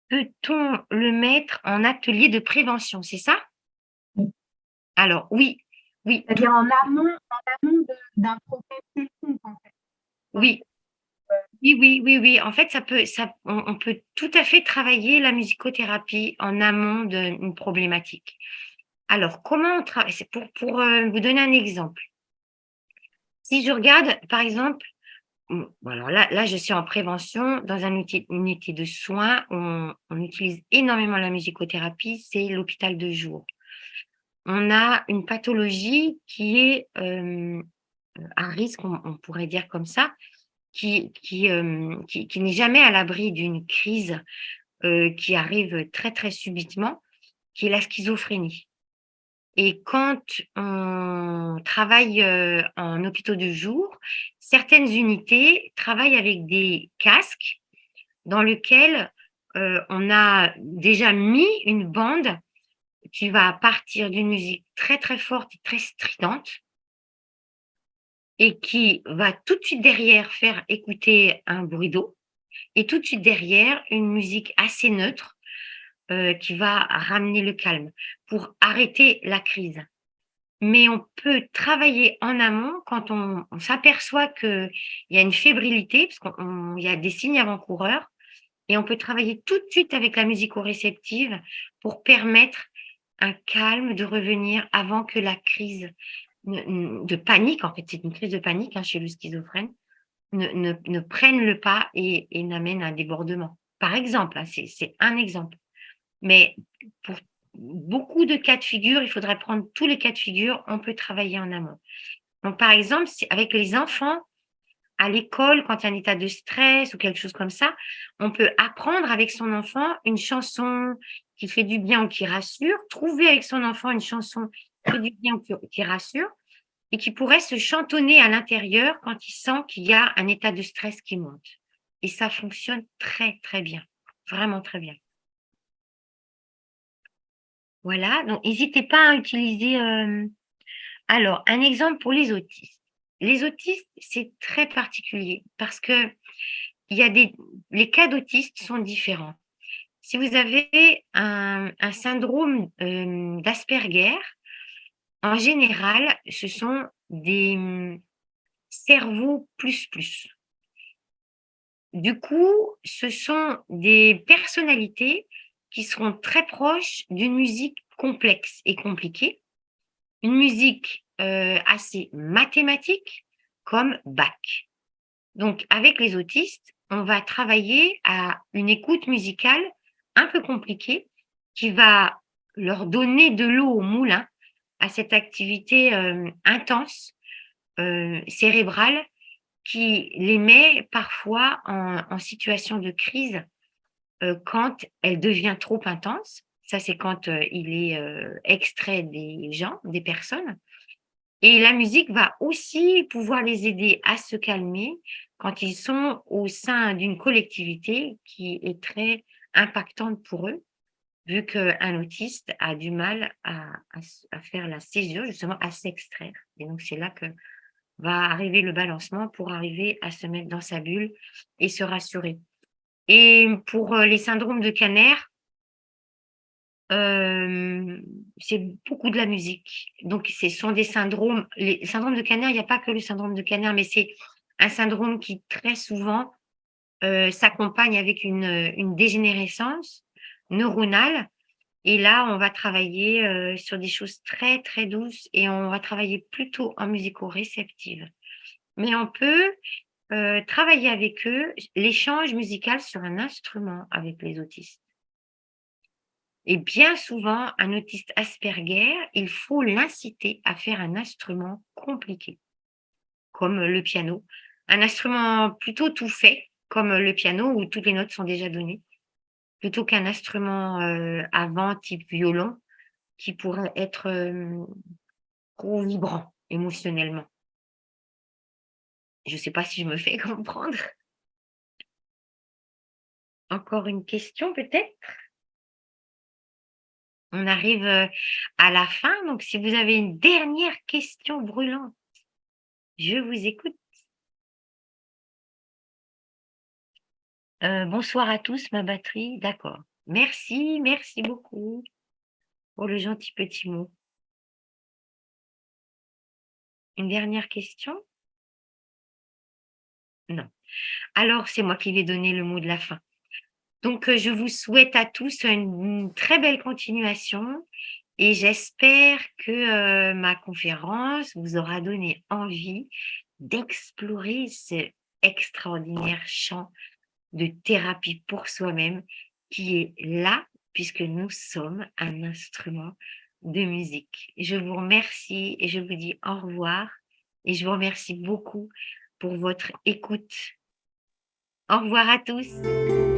peut-on le mettre en atelier de prévention, c'est ça? Oui. Alors oui, oui, tout C'est-à-dire en amont d'un problème quelconque, en fait. oui, oui, oui, oui, oui. En fait, on peut tout à fait travailler la musicothérapie en amont d'une problématique. Alors, comment on travaille? C'est pour vous donner un exemple. Si je regarde, par exemple, bon alors là, je suis en prévention dans une unité de soins, on utilise énormément la musicothérapie, c'est l'hôpital de jour. On a une pathologie qui est, à risque, on pourrait dire comme ça, qui n'est jamais à l'abri d'une crise, qui arrive très, très subitement, qui est la schizophrénie. Et quand on travaille, en hôpitaux de jour, certaines unités travaillent avec des casques dans lequel, on a déjà mis une bande qui va partir d'une musique très, très forte et très stridente et qui va tout de suite derrière faire écouter un bruit d'eau et tout de suite derrière une musique assez neutre, qui va ramener le calme pour arrêter la crise. Mais on peut travailler en amont quand on s'aperçoit qu'il y a une fébrilité, parce qu'il y a des signes avant-coureurs, et on peut travailler tout de suite avec la musico-réceptive pour permettre un calme de revenir avant que la crise de panique, en fait, c'est une crise de panique chez le schizophrène, ne prenne le pas et n'amène à un débordement. Par exemple, c'est un exemple. Mais pour beaucoup de cas de figure, il faudrait prendre tous les cas de figure, on peut travailler en amont. Donc, par exemple, avec les enfants, à l'école, quand il y a un état de stress ou quelque chose comme ça, on peut apprendre avec son enfant une chanson qui fait du bien ou qui rassure, trouver avec son enfant une chanson qui fait du bien ou qui rassure, et qui pourrait se chantonner à l'intérieur quand il sent qu'il y a un état de stress qui monte. Et ça fonctionne très, très bien, vraiment très bien. Voilà, donc n'hésitez pas à utiliser. Alors, un exemple pour les autistes. Les autistes, c'est très particulier parce que les cas d'autistes sont différents. Si vous avez un syndrome d'Asperger, en général, ce sont des cerveaux plus plus. Du coup, ce sont des personnalités qui seront très proches d'une musique complexe et compliquée, une musique assez mathématique comme Bach. Donc, avec les autistes, on va travailler à une écoute musicale un peu compliquée qui va leur donner de l'eau au moulin à cette activité intense, cérébrale, qui les met parfois en situation de crise quand elle devient trop intense. Ça, c'est quand il est extrait des gens, des personnes. Et la musique va aussi pouvoir les aider à se calmer quand ils sont au sein d'une collectivité qui est très impactante pour eux, vu qu'un autiste a du mal à faire la césure, justement à s'extraire. Et donc, c'est là que va arriver le balancement pour arriver à se mettre dans sa bulle et se rassurer. Et pour les syndromes de Kanner, c'est beaucoup de la musique. Donc, ce sont des syndromes. Les syndromes de Kanner, il n'y a pas que le syndrome de Kanner, mais c'est un syndrome qui très souvent s'accompagne avec une dégénérescence neuronale. Et là, on va travailler sur des choses très, très douces et on va travailler plutôt en musico-réceptive. Mais on peut travailler avec eux l'échange musical sur un instrument avec les autistes. Et bien souvent, un autiste Asperger, il faut l'inciter à faire un instrument compliqué, comme le piano. Un instrument plutôt tout fait, comme le piano, où toutes les notes sont déjà données, plutôt qu'un instrument à vent type violon, qui pourrait être trop vibrant émotionnellement. Je ne sais pas si je me fais comprendre. Encore une question peut-être? On arrive à la fin, donc si vous avez une dernière question brûlante, je vous écoute. Bonsoir à tous, ma batterie, d'accord. Merci, merci beaucoup pour le gentil petit mot. Une dernière question? Non. Alors, c'est moi qui vais donner le mot de la fin. Donc, je vous souhaite à tous une très belle continuation et j'espère que ma conférence vous aura donné envie d'explorer ce extraordinaire champ de thérapie pour soi-même qui est là puisque nous sommes un instrument de musique. Je vous remercie et je vous dis au revoir et je vous remercie beaucoup pour votre écoute. Au revoir à tous.